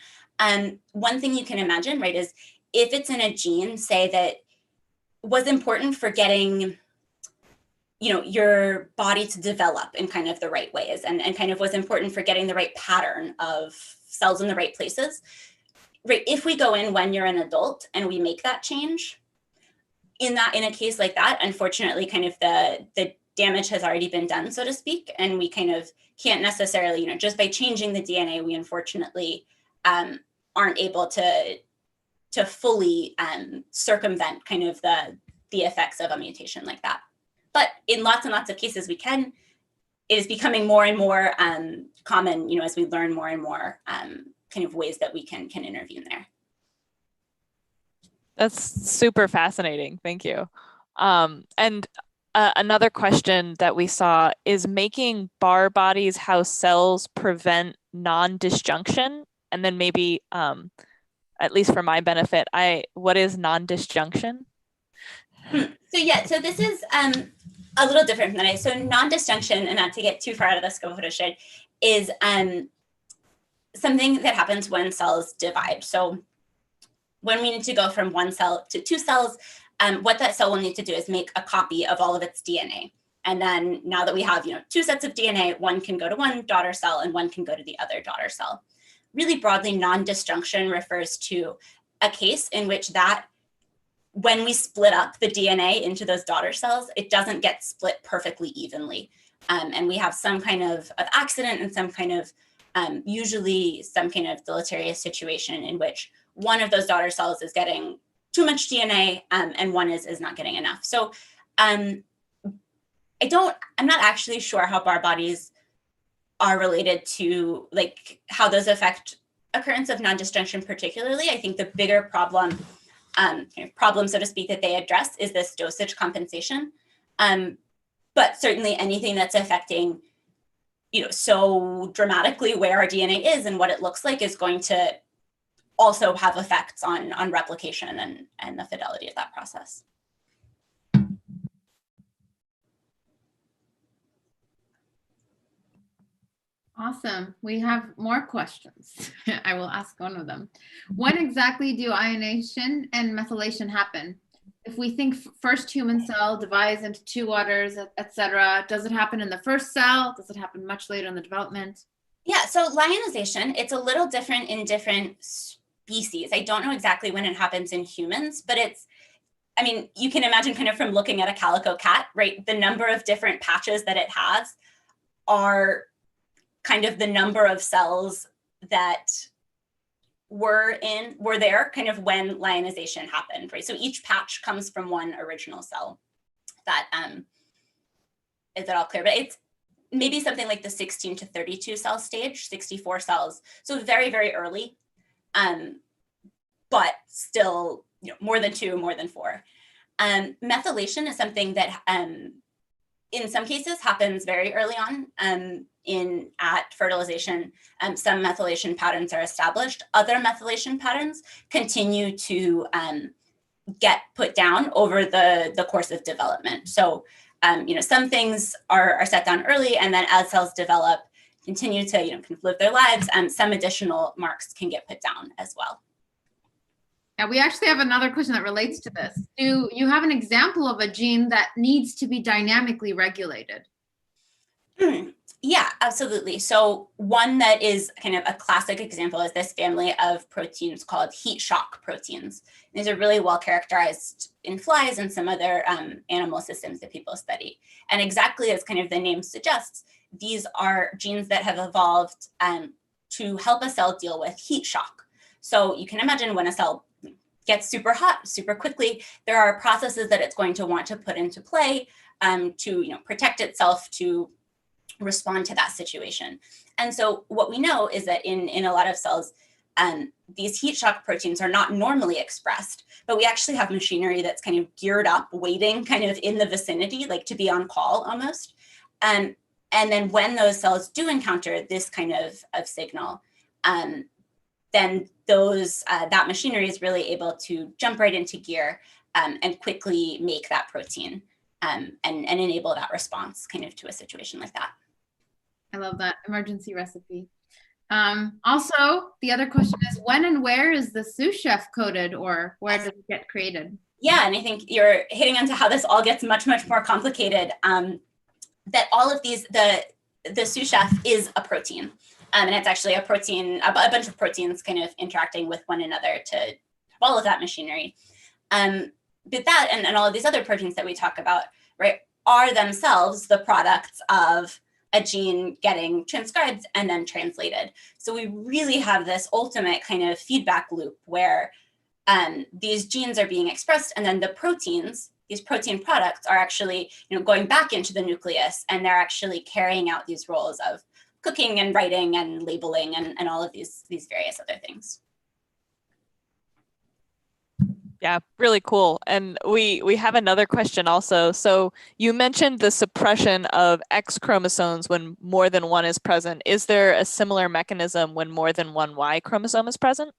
One thing you can imagine, right, is if it's in a gene, say that was important for getting your body to develop in kind of the right ways and kind of was important for getting the right pattern of cells in the right places, right? If we go in when you're an adult and we make that change, in a case like that, unfortunately, kind of the damage has already been done, so to speak, and we kind of can't necessarily, just by changing the DNA, we unfortunately aren't able to fully circumvent kind of the effects of a mutation like that. But in lots and lots of cases, we can. It is becoming more and more common, as we learn more and more kind of ways that we can intervene there. That's super fascinating. Thank you. And another question that we saw is making bar bodies how cells prevent non-disjunction. And then maybe, at least for my benefit, what is non-disjunction? So this is a little different than so non-disjunction, and not to get too far out of the scope of what I shared, is something that happens when cells divide. So when we need to go from one cell to two cells, what that cell will need to do is make a copy of all of its DNA. And then now that we have two sets of DNA, one can go to one daughter cell and one can go to the other daughter cell. Really broadly, non-disjunction refers to a case in which when we split up the DNA into those daughter cells, it doesn't get split perfectly evenly. And we have some kind of accident and some kind of, usually some kind of deleterious situation in which one of those daughter cells is getting too much DNA and one is not getting enough. So I'm not actually sure how bar bodies are related to how those affect occurrence of non-disjunction particularly. I think the bigger problem, so to speak, that they address is this dosage compensation. But certainly anything that's affecting, so dramatically where our DNA is and what it looks like is going to also have effects on replication and the fidelity of that process. Awesome. We have more questions. I will ask one of them. When exactly do ionization and methylation happen? If we think first human cell divides into two waters, etc., does it happen in the first cell? Does it happen much later in the development? Yeah, so lionization, it's a little different in different species. I don't know exactly when it happens in humans, but you can imagine kind of from looking at a calico cat, right? The number of different patches that it has are kind of the number of cells that were there kind of when lionization happened, right? So each patch comes from one original cell. That is that all clear? But it's maybe something like the 16 to 32 cell stage, 64 cells. So very, very early, but still more than two, more than four. Methylation is something that in some cases happens very early on at fertilization. Some methylation patterns are established. Other methylation patterns continue to get put down over the course of development. So, some things are set down early, and then as cells develop, continue to kind of live their lives, some additional marks can get put down as well. Yeah, we actually have another question that relates to this. Do you have an example of a gene that needs to be dynamically regulated? Yeah, absolutely. So one that is kind of a classic example is this family of proteins called heat shock proteins. These are really well characterized in flies and some other animal systems that people study. And exactly as kind of the name suggests, these are genes that have evolved to help a cell deal with heat shock. So you can imagine when a cell gets super hot super quickly, there are processes that it's going to want to put into play to protect itself, to respond to that situation. And so what we know is that in a lot of cells, these heat shock proteins are not normally expressed, but we actually have machinery that's kind of geared up, waiting kind of in the vicinity, like to be on call almost. And then when those cells do encounter this kind of signal, then that machinery is really able to jump right into gear and quickly make that protein and enable that response kind of to a situation like that. I love that emergency recipe. Also, the other question is, when and where is the sous chef coded, or where does it get created? Yeah, and I think you're hitting onto how this all gets much, much more complicated. That all of these, the sous chef is a protein. And it's actually a protein, a bunch of proteins kind of interacting with one another to all of that machinery. But that and all of these other proteins that we talk about, right, are themselves the products of a gene getting transcribed and then translated. So we really have this ultimate kind of feedback loop where these genes are being expressed, and then the proteins, these protein products, are actually going back into the nucleus, and they're actually carrying out these roles of cooking and writing and labeling and all of these various other things. Yeah, really cool. And we have another question also. So you mentioned the suppression of X chromosomes when more than one is present. Is there a similar mechanism when more than one Y chromosome is present?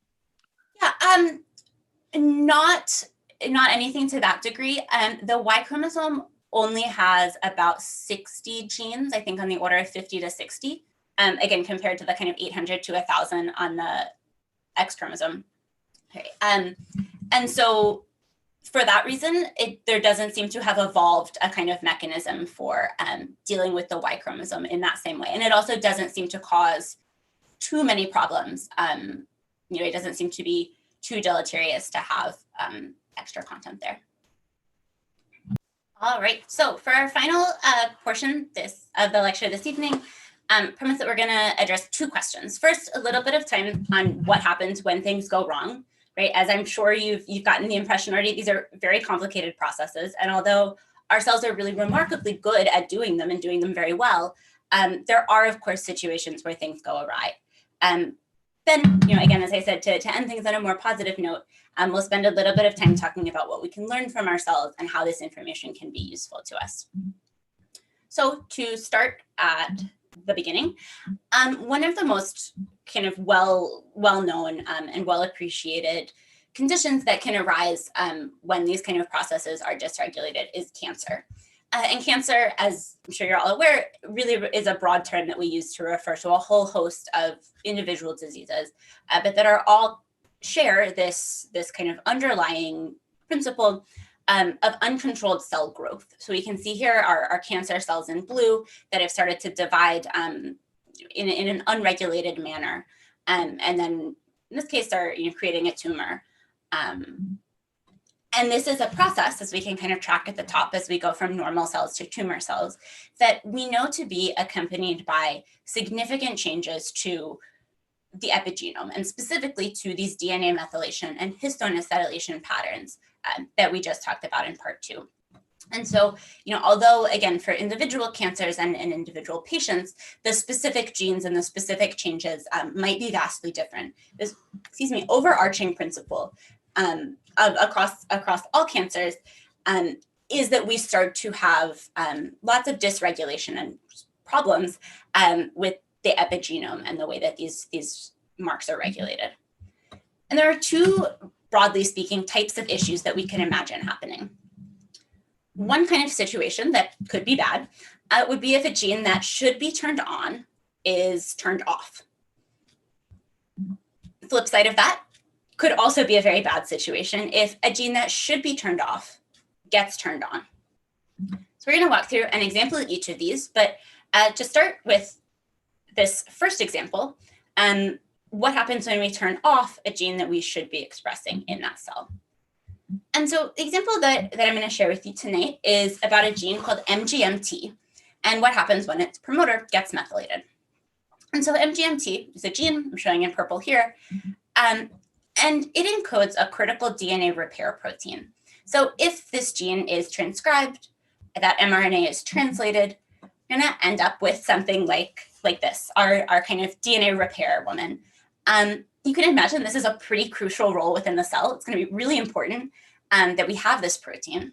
Yeah, not anything to that degree. The Y chromosome only has about 60 genes, I think on the order of 50 to 60. Again, compared to the kind of 800 to 1,000 on the X chromosome. Okay. And so for that reason, there doesn't seem to have evolved a kind of mechanism for dealing with the Y chromosome in that same way. And it also doesn't seem to cause too many problems. It doesn't seem to be too deleterious to have extra content there. All right, so for our final portion of the lecture this evening, promise that we're going to address two questions. First, a little bit of time on what happens when things go wrong, right? As I'm sure you've gotten the impression already, these are very complicated processes. And although our cells are really remarkably good at doing them and doing them very well, there are, of course, situations where things go awry. Then, again, as I said, to end things on a more positive note, we'll spend a little bit of time talking about what we can learn from our cells and how this information can be useful to us. So to start at the beginning, one of the most kind of well-known and well-appreciated conditions that can arise when these kind of processes are dysregulated is cancer. And cancer, as I'm sure you're all aware, really is a broad term that we use to refer to a whole host of individual diseases, but that are all share this kind of underlying principle of uncontrolled cell growth. So we can see here our cancer cells in blue that have started to divide in an unregulated manner, and then in this case are creating a tumor. And this is a process, as we can kind of track at the top as we go from normal cells to tumor cells, that we know to be accompanied by significant changes to the epigenome, and specifically to these DNA methylation and histone acetylation patterns that we just talked about in part 2. And so, although, again, for individual cancers and individual patients, the specific genes and the specific changes might be vastly different. This, overarching principle across all cancers is that we start to have lots of dysregulation and problems with the epigenome and the way that these marks are regulated. And there are two, broadly speaking, types of issues that we can imagine happening. One kind of situation that could be bad would be if a gene that should be turned on is turned off. The flip side of that could also be a very bad situation if a gene that should be turned off gets turned on. So we're going to walk through an example of each of these, but to start with this first example, what happens when we turn off a gene that we should be expressing in that cell? And so the example that I'm going to share with you tonight is about a gene called MGMT and what happens when its promoter gets methylated. And so MGMT is a gene I'm showing in purple here, and it encodes a critical DNA repair protein. So if this gene is transcribed, that mRNA is translated, we're going to end up with something like this, our kind of DNA repair woman. You can imagine this is a pretty crucial role within the cell. It's going to be really important that we have this protein.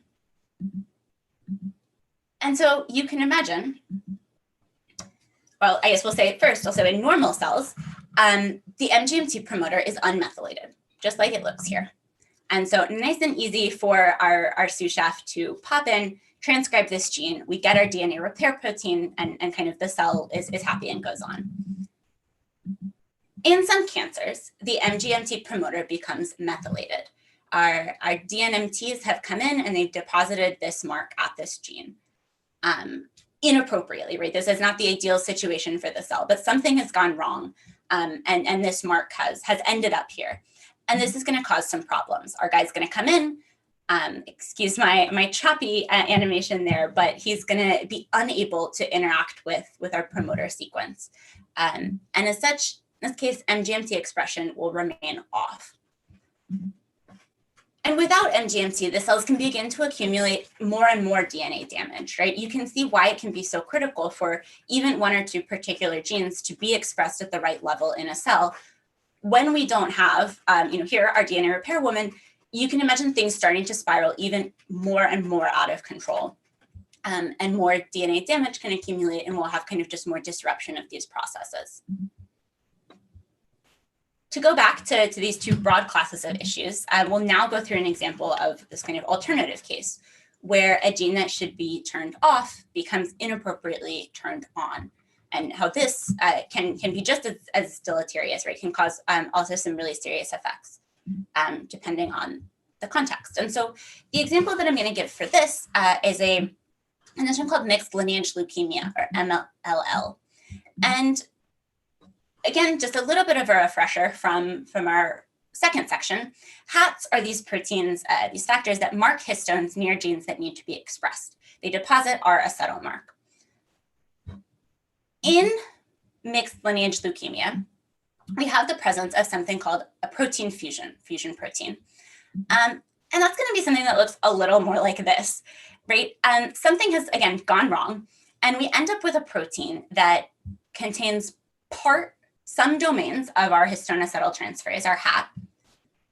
And so you can imagine, well, I guess we'll say it first, also in normal cells, the MGMT promoter is unmethylated, just like it looks here. And so nice and easy for our sous chef to pop in, transcribe this gene, we get our DNA repair protein, and kind of the cell is happy and goes on. In some cancers, the MGMT promoter becomes methylated. Our DNMTs have come in and they've deposited this mark at this gene inappropriately, right? This is not the ideal situation for the cell, but something has gone wrong and this mark has ended up here. And this is going to cause some problems. Our guy's going to come in, excuse my choppy animation there, but he's going to be unable to interact with our promoter sequence. And as such, in this case, MGMT expression will remain off. And without MGMT, the cells can begin to accumulate more and more DNA damage, right? You can see why it can be so critical for even one or two particular genes to be expressed at the right level in a cell. When we don't have, here, our DNA repair woman, you can imagine things starting to spiral even more and more out of control. And more DNA damage can accumulate and we'll have kind of just more disruption of these processes. To go back to these two broad classes of issues, we'll now go through an example of this kind of alternative case where a gene that should be turned off becomes inappropriately turned on, and how this can be just as deleterious, right? Can cause also some really serious effects depending on the context. And so the example that I'm going to give for this is a condition called mixed lineage leukemia, or MLL. And again, just a little bit of a refresher from our second section. HATs are these proteins, these factors that mark histones near genes that need to be expressed. They deposit our acetyl mark. In mixed lineage leukemia, we have the presence of something called a protein fusion protein. And that's going to be something that looks a little more like this, right? Something has, again, gone wrong, and we end up with a protein that contains some domains of our histone acetyltransferase, our HAT,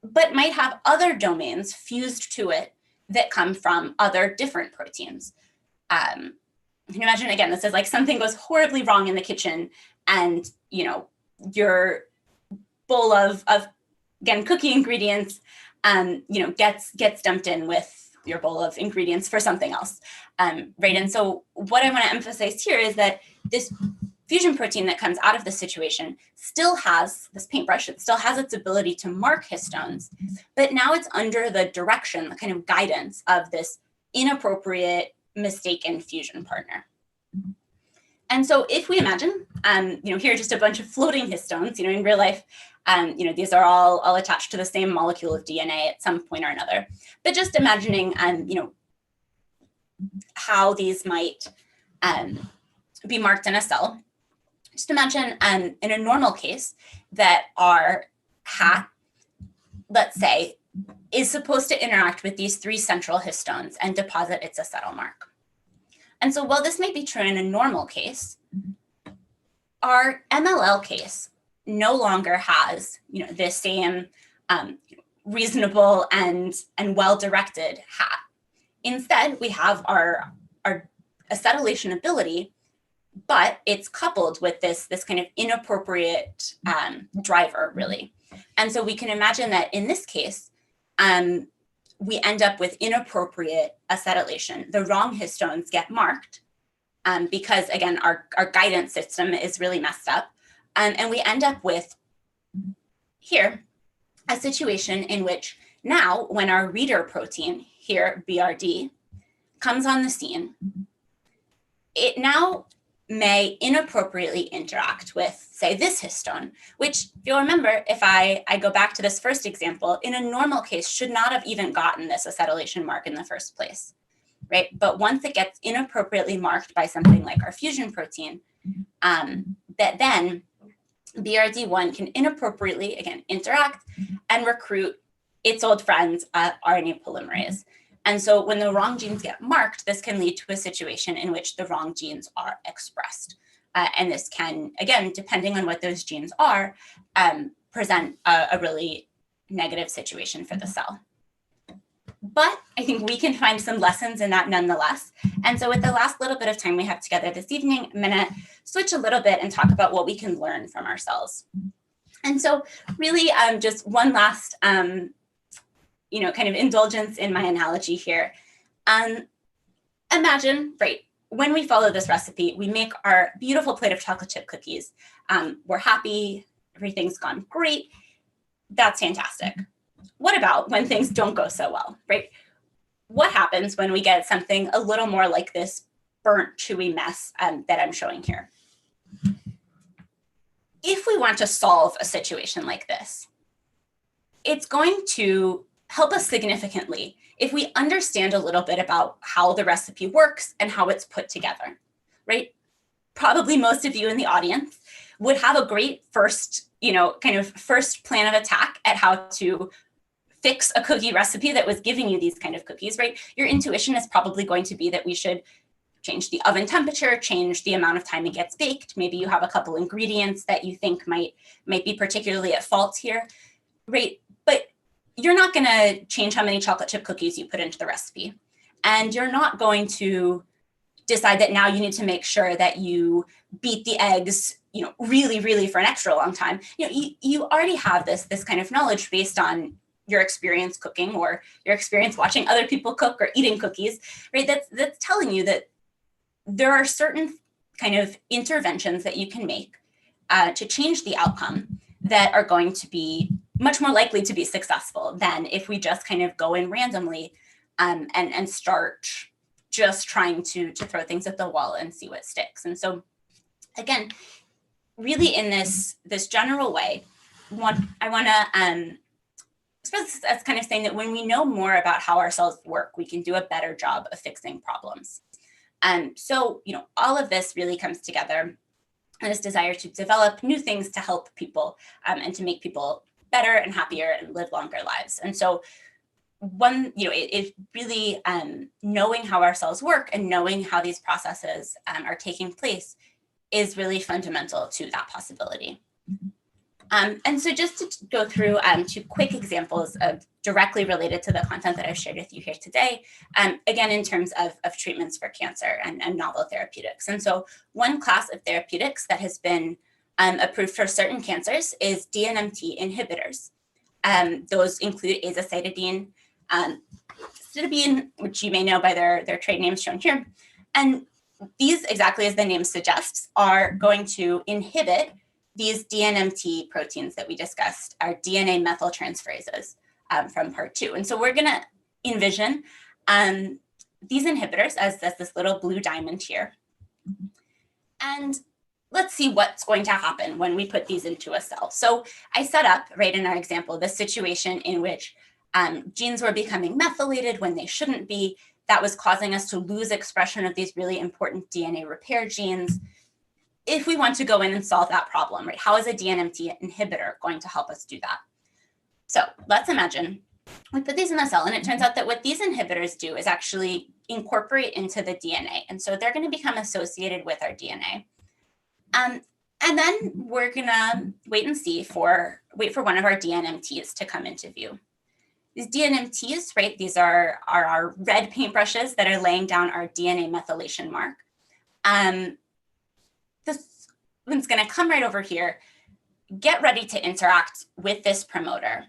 but might have other domains fused to it that come from other different proteins. You can imagine, again, this is like something goes horribly wrong in the kitchen and, your bowl of again, cookie ingredients, gets dumped in with your bowl of ingredients for something else, right? And so what I want to emphasize here is that this fusion protein that comes out of the situation still has this paintbrush, it still has its ability to mark histones, but now it's under the direction, the kind of guidance of this inappropriate, mistaken fusion partner. And so if we imagine, here are just a bunch of floating histones, in real life, these are all attached to the same molecule of DNA at some point or another. But just imagining, how these might be marked in a cell. Just imagine in a normal case that our HAT, let's say, is supposed to interact with these three central histones and deposit its acetyl mark. And so while this may be true in a normal case, our MLL case no longer has, the same reasonable and well-directed HAT. Instead, we have our acetylation ability, but it's coupled with this kind of inappropriate driver, really. And so we can imagine that in this case, we end up with inappropriate acetylation. The wrong histones get marked because, again, our guidance system is really messed up. And we end up with, here, a situation in which now when our reader protein, here, BRD, comes on the scene, it now may inappropriately interact with, say, this histone, which, if you'll remember, if I go back to this first example, in a normal case should not have even gotten this acetylation mark in the first place, right? But once it gets inappropriately marked by something like our fusion protein, that then BRD1 can inappropriately, again, interact and recruit its old friends, RNA polymerase. And so when the wrong genes get marked, this can lead to a situation in which the wrong genes are expressed. And this can, again, depending on what those genes are, present a really negative situation for the cell. But I think we can find some lessons in that nonetheless. And so with the last little bit of time we have together this evening, I'm going to switch a little bit and talk about what we can learn from our cells. And so really just one last kind of indulgence in my analogy here. Imagine, right, when we follow this recipe, we make our beautiful plate of chocolate chip cookies. We're happy, everything's gone great. That's fantastic. What about when things don't go so well, right? What happens when we get something a little more like this burnt, chewy mess that I'm showing here? If we want to solve a situation like this, it's going to help us significantly if we understand a little bit about how the recipe works and how it's put together, right? Probably most of you in the audience would have a great first plan of attack at how to fix a cookie recipe that was giving you these kind of cookies, right? Your intuition is probably going to be that we should change the oven temperature, change the amount of time it gets baked. Maybe you have a couple ingredients that you think might be particularly at fault here, right? But you're not going to change how many chocolate chip cookies you put into the recipe. And you're not going to decide that now you need to make sure that you beat the eggs, really, really for an extra long time. You already have this kind of knowledge based on your experience cooking or your experience watching other people cook or eating cookies, right? That's telling you that there are certain kind of interventions that you can make to change the outcome that are going to be much more likely to be successful than if we just kind of go in randomly and start just trying to throw things at the wall and see what sticks. And so, again, really in this general way, I want to express as kind of saying that when we know more about how our cells work, we can do a better job of fixing problems. So, all of this really comes together in this desire to develop new things to help people and to make people better and happier and live longer lives. And so it really knowing how our cells work and knowing how these processes are taking place is really fundamental to that possibility. And so just to go through 2 quick examples of directly related to the content that I've shared with you here today, again, in terms of treatments for cancer and novel therapeutics. And so one class of therapeutics that has been approved for certain cancers is DNMT inhibitors. Those include azacitidine, cytarabine, which you may know by their trade names shown here. And these, exactly as the name suggests, are going to inhibit these DNMT proteins that we discussed, our DNA methyltransferases from part 2. And so we're going to envision these inhibitors as this little blue diamond here. And let's see what's going to happen when we put these into a cell. So I set up, right in our example, this situation in which genes were becoming methylated when they shouldn't be. That was causing us to lose expression of these really important DNA repair genes. If we want to go in and solve that problem, right, how is a DNMT inhibitor going to help us do that? So let's imagine we put these in the cell, and it turns out that what these inhibitors do is actually incorporate into the DNA. And so they're going to become associated with our DNA. And then we're going to wait for one of our DNMTs to come into view. These DNMTs, right, these are our red paintbrushes that are laying down our DNA methylation mark. This one's going to come right over here, get ready to interact with this promoter.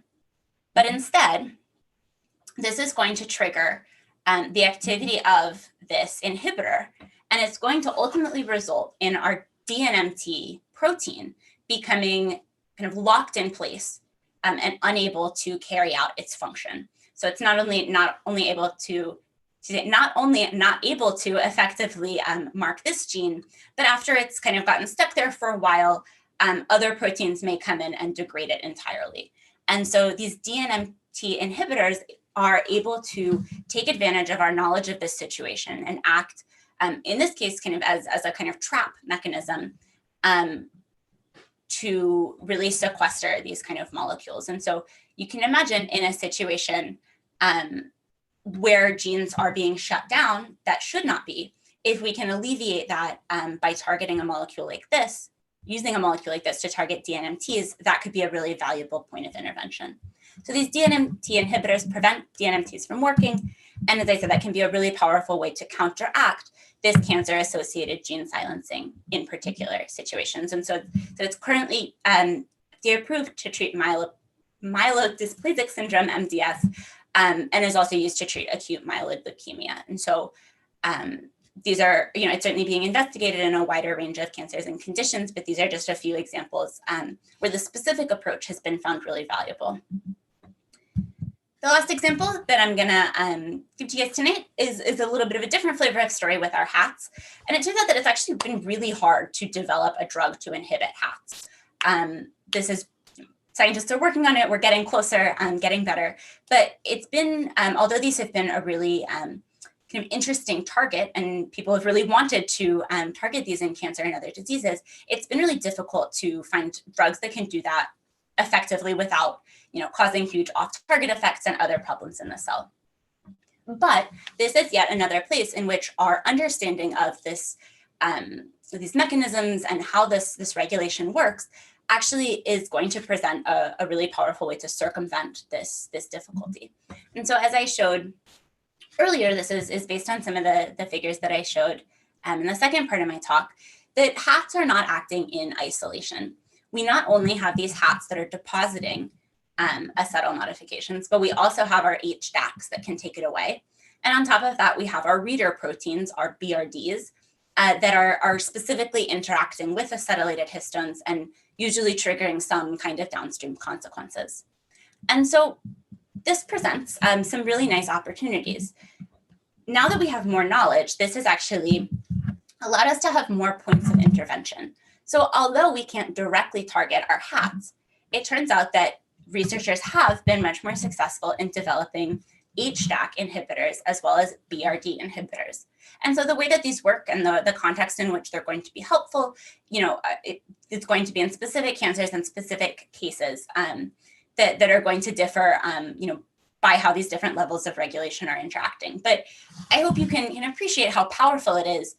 But instead, this is going to trigger the activity of this inhibitor, and it's going to ultimately result in our DNMT protein becoming kind of locked in place and unable to carry out its function. So it's not only not able to effectively mark this gene, but after it's kind of gotten stuck there for a while, other proteins may come in and degrade it entirely. And so these DNMT inhibitors are able to take advantage of our knowledge of this situation and act, in this case, kind of as a kind of trap mechanism to really sequester these kind of molecules. And so you can imagine in a situation where genes are being shut down that should not be, if we can alleviate that by targeting a molecule like this, using a molecule like this to target DNMTs, that could be a really valuable point of intervention. So these DNMT inhibitors prevent DNMTs from working. And as I said, that can be a really powerful way to counteract this cancer-associated gene silencing in particular situations. And so it's currently approved to treat myelodysplasic syndrome, MDS, and is also used to treat acute myeloid leukemia. And so these are, it's certainly being investigated in a wider range of cancers and conditions, but these are just a few examples where the specific approach has been found really valuable. The last example that I'm gonna give to you guys tonight is a little bit of a different flavor of story with our hats. And it turns out that it's actually been really hard to develop a drug to inhibit hats. Scientists are working on it, we're getting closer, getting better. But it's been, although these have been a really kind of interesting target and people have really wanted to target these in cancer and other diseases, it's been really difficult to find drugs that can do that effectively without causing huge off-target effects and other problems in the cell. But this is yet another place in which our understanding of this, these mechanisms and how this regulation works actually is going to present a really powerful way to circumvent this difficulty. And so as I showed earlier, this is based on some of the figures that I showed in the second part of my talk, that hats are not acting in isolation. We not only have these hats that are depositing acetyl modifications, but we also have our HDACs that can take it away. And on top of that, we have our reader proteins, our BRDs, that are specifically interacting with acetylated histones and usually triggering some kind of downstream consequences. And so this presents some really nice opportunities. Now that we have more knowledge, this has actually allowed us to have more points of intervention. So although we can't directly target our hats, it turns out that researchers have been much more successful in developing HDAC inhibitors as well as BRD inhibitors. And so the way that these work and the context in which they're going to be helpful, it's going to be in specific cancers and specific cases that are going to differ, by how these different levels of regulation are interacting. But I hope you can appreciate how powerful it is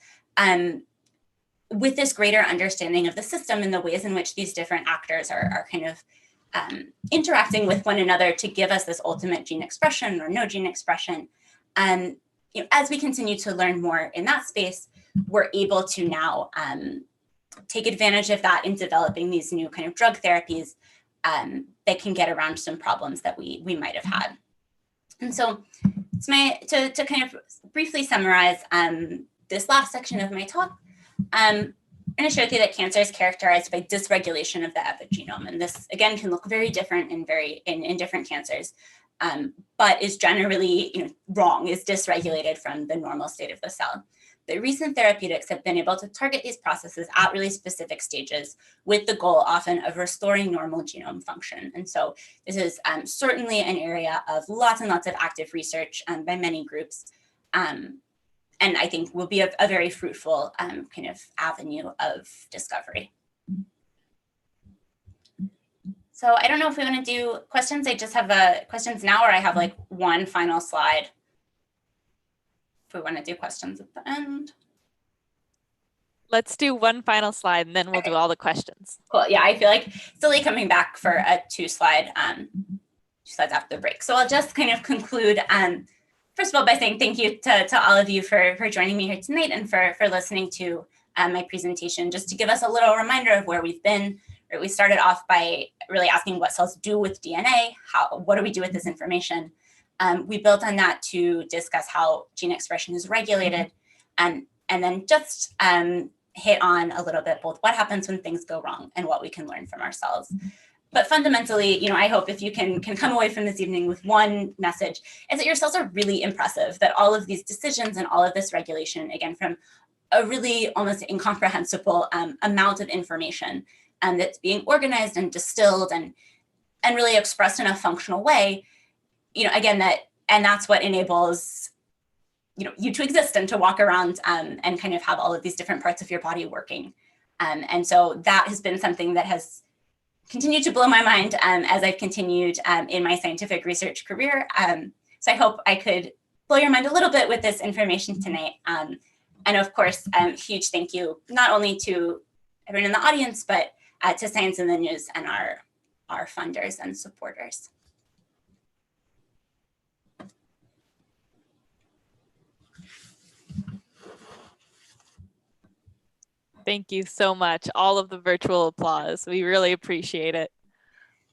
with this greater understanding of the system and the ways in which these different actors are kind of interacting with one another to give us this ultimate gene expression or no gene expression. And as we continue to learn more in that space, we're able to now take advantage of that in developing these new kind of drug therapies that can get around some problems that we might have had. And so to kind of briefly summarize this last section of my talk, I'm going to show you that cancer is characterized by dysregulation of the epigenome. And this, again, can look very different in different cancers, but is generally wrong, is dysregulated from the normal state of the cell. The recent therapeutics have been able to target these processes at really specific stages with the goal often of restoring normal genome function. And so this is certainly an area of lots and lots of active research by many groups. And I think will be a very fruitful kind of avenue of discovery. So I don't know if we want to do questions. I just have questions now, or I have like one final slide. If we want to do questions at the end. Let's do one final slide and then we'll do all the questions. Cool. Yeah, I feel like silly coming back for a two slide slides after the break. So I'll just kind of conclude, first of all, by saying thank you to all of you for joining me here tonight and for listening to my presentation. Just to give us a little reminder of where we've been. Right? We started off by really asking what cells do with DNA, what do we do with this information? We built on that to discuss how gene expression is regulated, and then just hit on a little bit both what happens when things go wrong and what we can learn from our cells. But fundamentally, I hope if you can come away from this evening with one message, is that your cells are really impressive, that all of these decisions and all of this regulation, again, from a really almost incomprehensible amount of information that's being organized and distilled and really expressed in a functional way, again, that's what enables you to exist and to walk around and kind of have all of these different parts of your body working. And so that has been something that has continued to blow my mind as I've continued in my scientific research career. So I hope I could blow your mind a little bit with this information tonight. And of course, huge thank you, not only to everyone in the audience, but to Science in the News and our funders and supporters. Thank you so much. All of the virtual applause. We really appreciate it.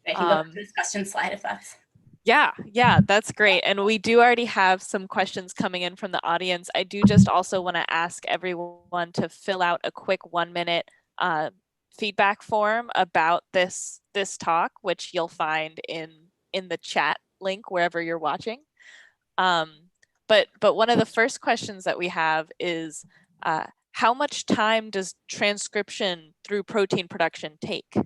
I can go to the discussion slide if that's. Yeah, that's great. And we do already have some questions coming in from the audience. I do just also want to ask everyone to fill out a quick 1-minute feedback form about this talk, which you'll find in the chat link wherever you're watching. But one of the first questions that we have is, how much time does transcription through protein production take?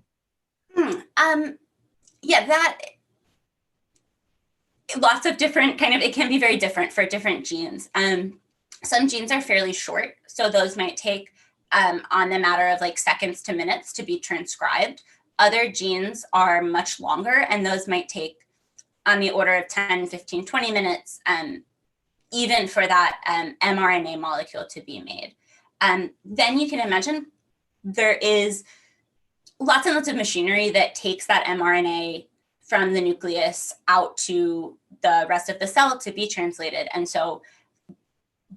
Yeah, that lots of different it can be very different for different genes. Some genes are fairly short, so those might take on the matter of like seconds to minutes to be transcribed. Other genes are much longer, and those might take on the order of 10, 15, 20 minutes, even for that mRNA molecule to be made. Then you can imagine there is lots and lots of machinery that takes that mRNA from the nucleus out to the rest of the cell to be translated. And so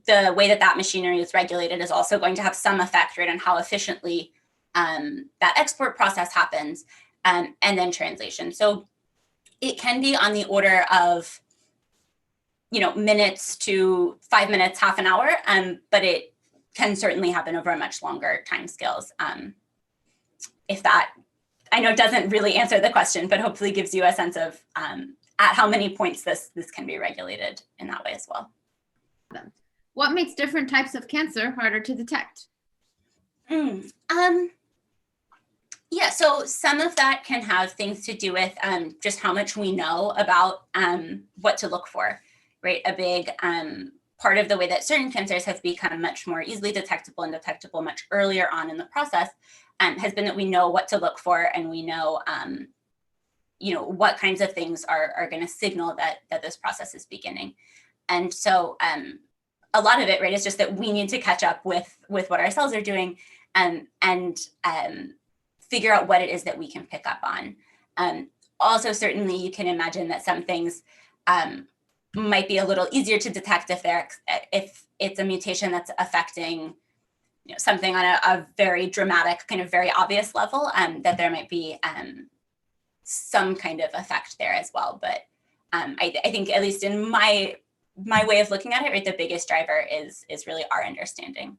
the way that machinery is regulated is also going to have some effect, right, on how efficiently that export process happens, and then translation. So it can be on the order of, minutes to 5 minutes, half an hour, but it can certainly happen over a much longer time scales. If that, I know, doesn't really answer the question, but hopefully gives you a sense of at how many points this can be regulated in that way as well. What makes different types of cancer harder to detect? Yeah, so some of that can have things to do with just how much we know about what to look for, right? A big part of the way that certain cancers have become much more easily detectable and detectable much earlier on in the process has been that we know what to look for, and we know, what kinds of things are going to signal that this process is beginning. And so a lot of it, right, is just that we need to catch up with what our cells are doing and figure out what it is that we can pick up on. Also, certainly, you can imagine that some things might be a little easier to detect if it's a mutation that's affecting something on a very dramatic, kind of very obvious level, that there might be some kind of effect there as well. But I think, at least in my way of looking at it, right, the biggest driver is really our understanding.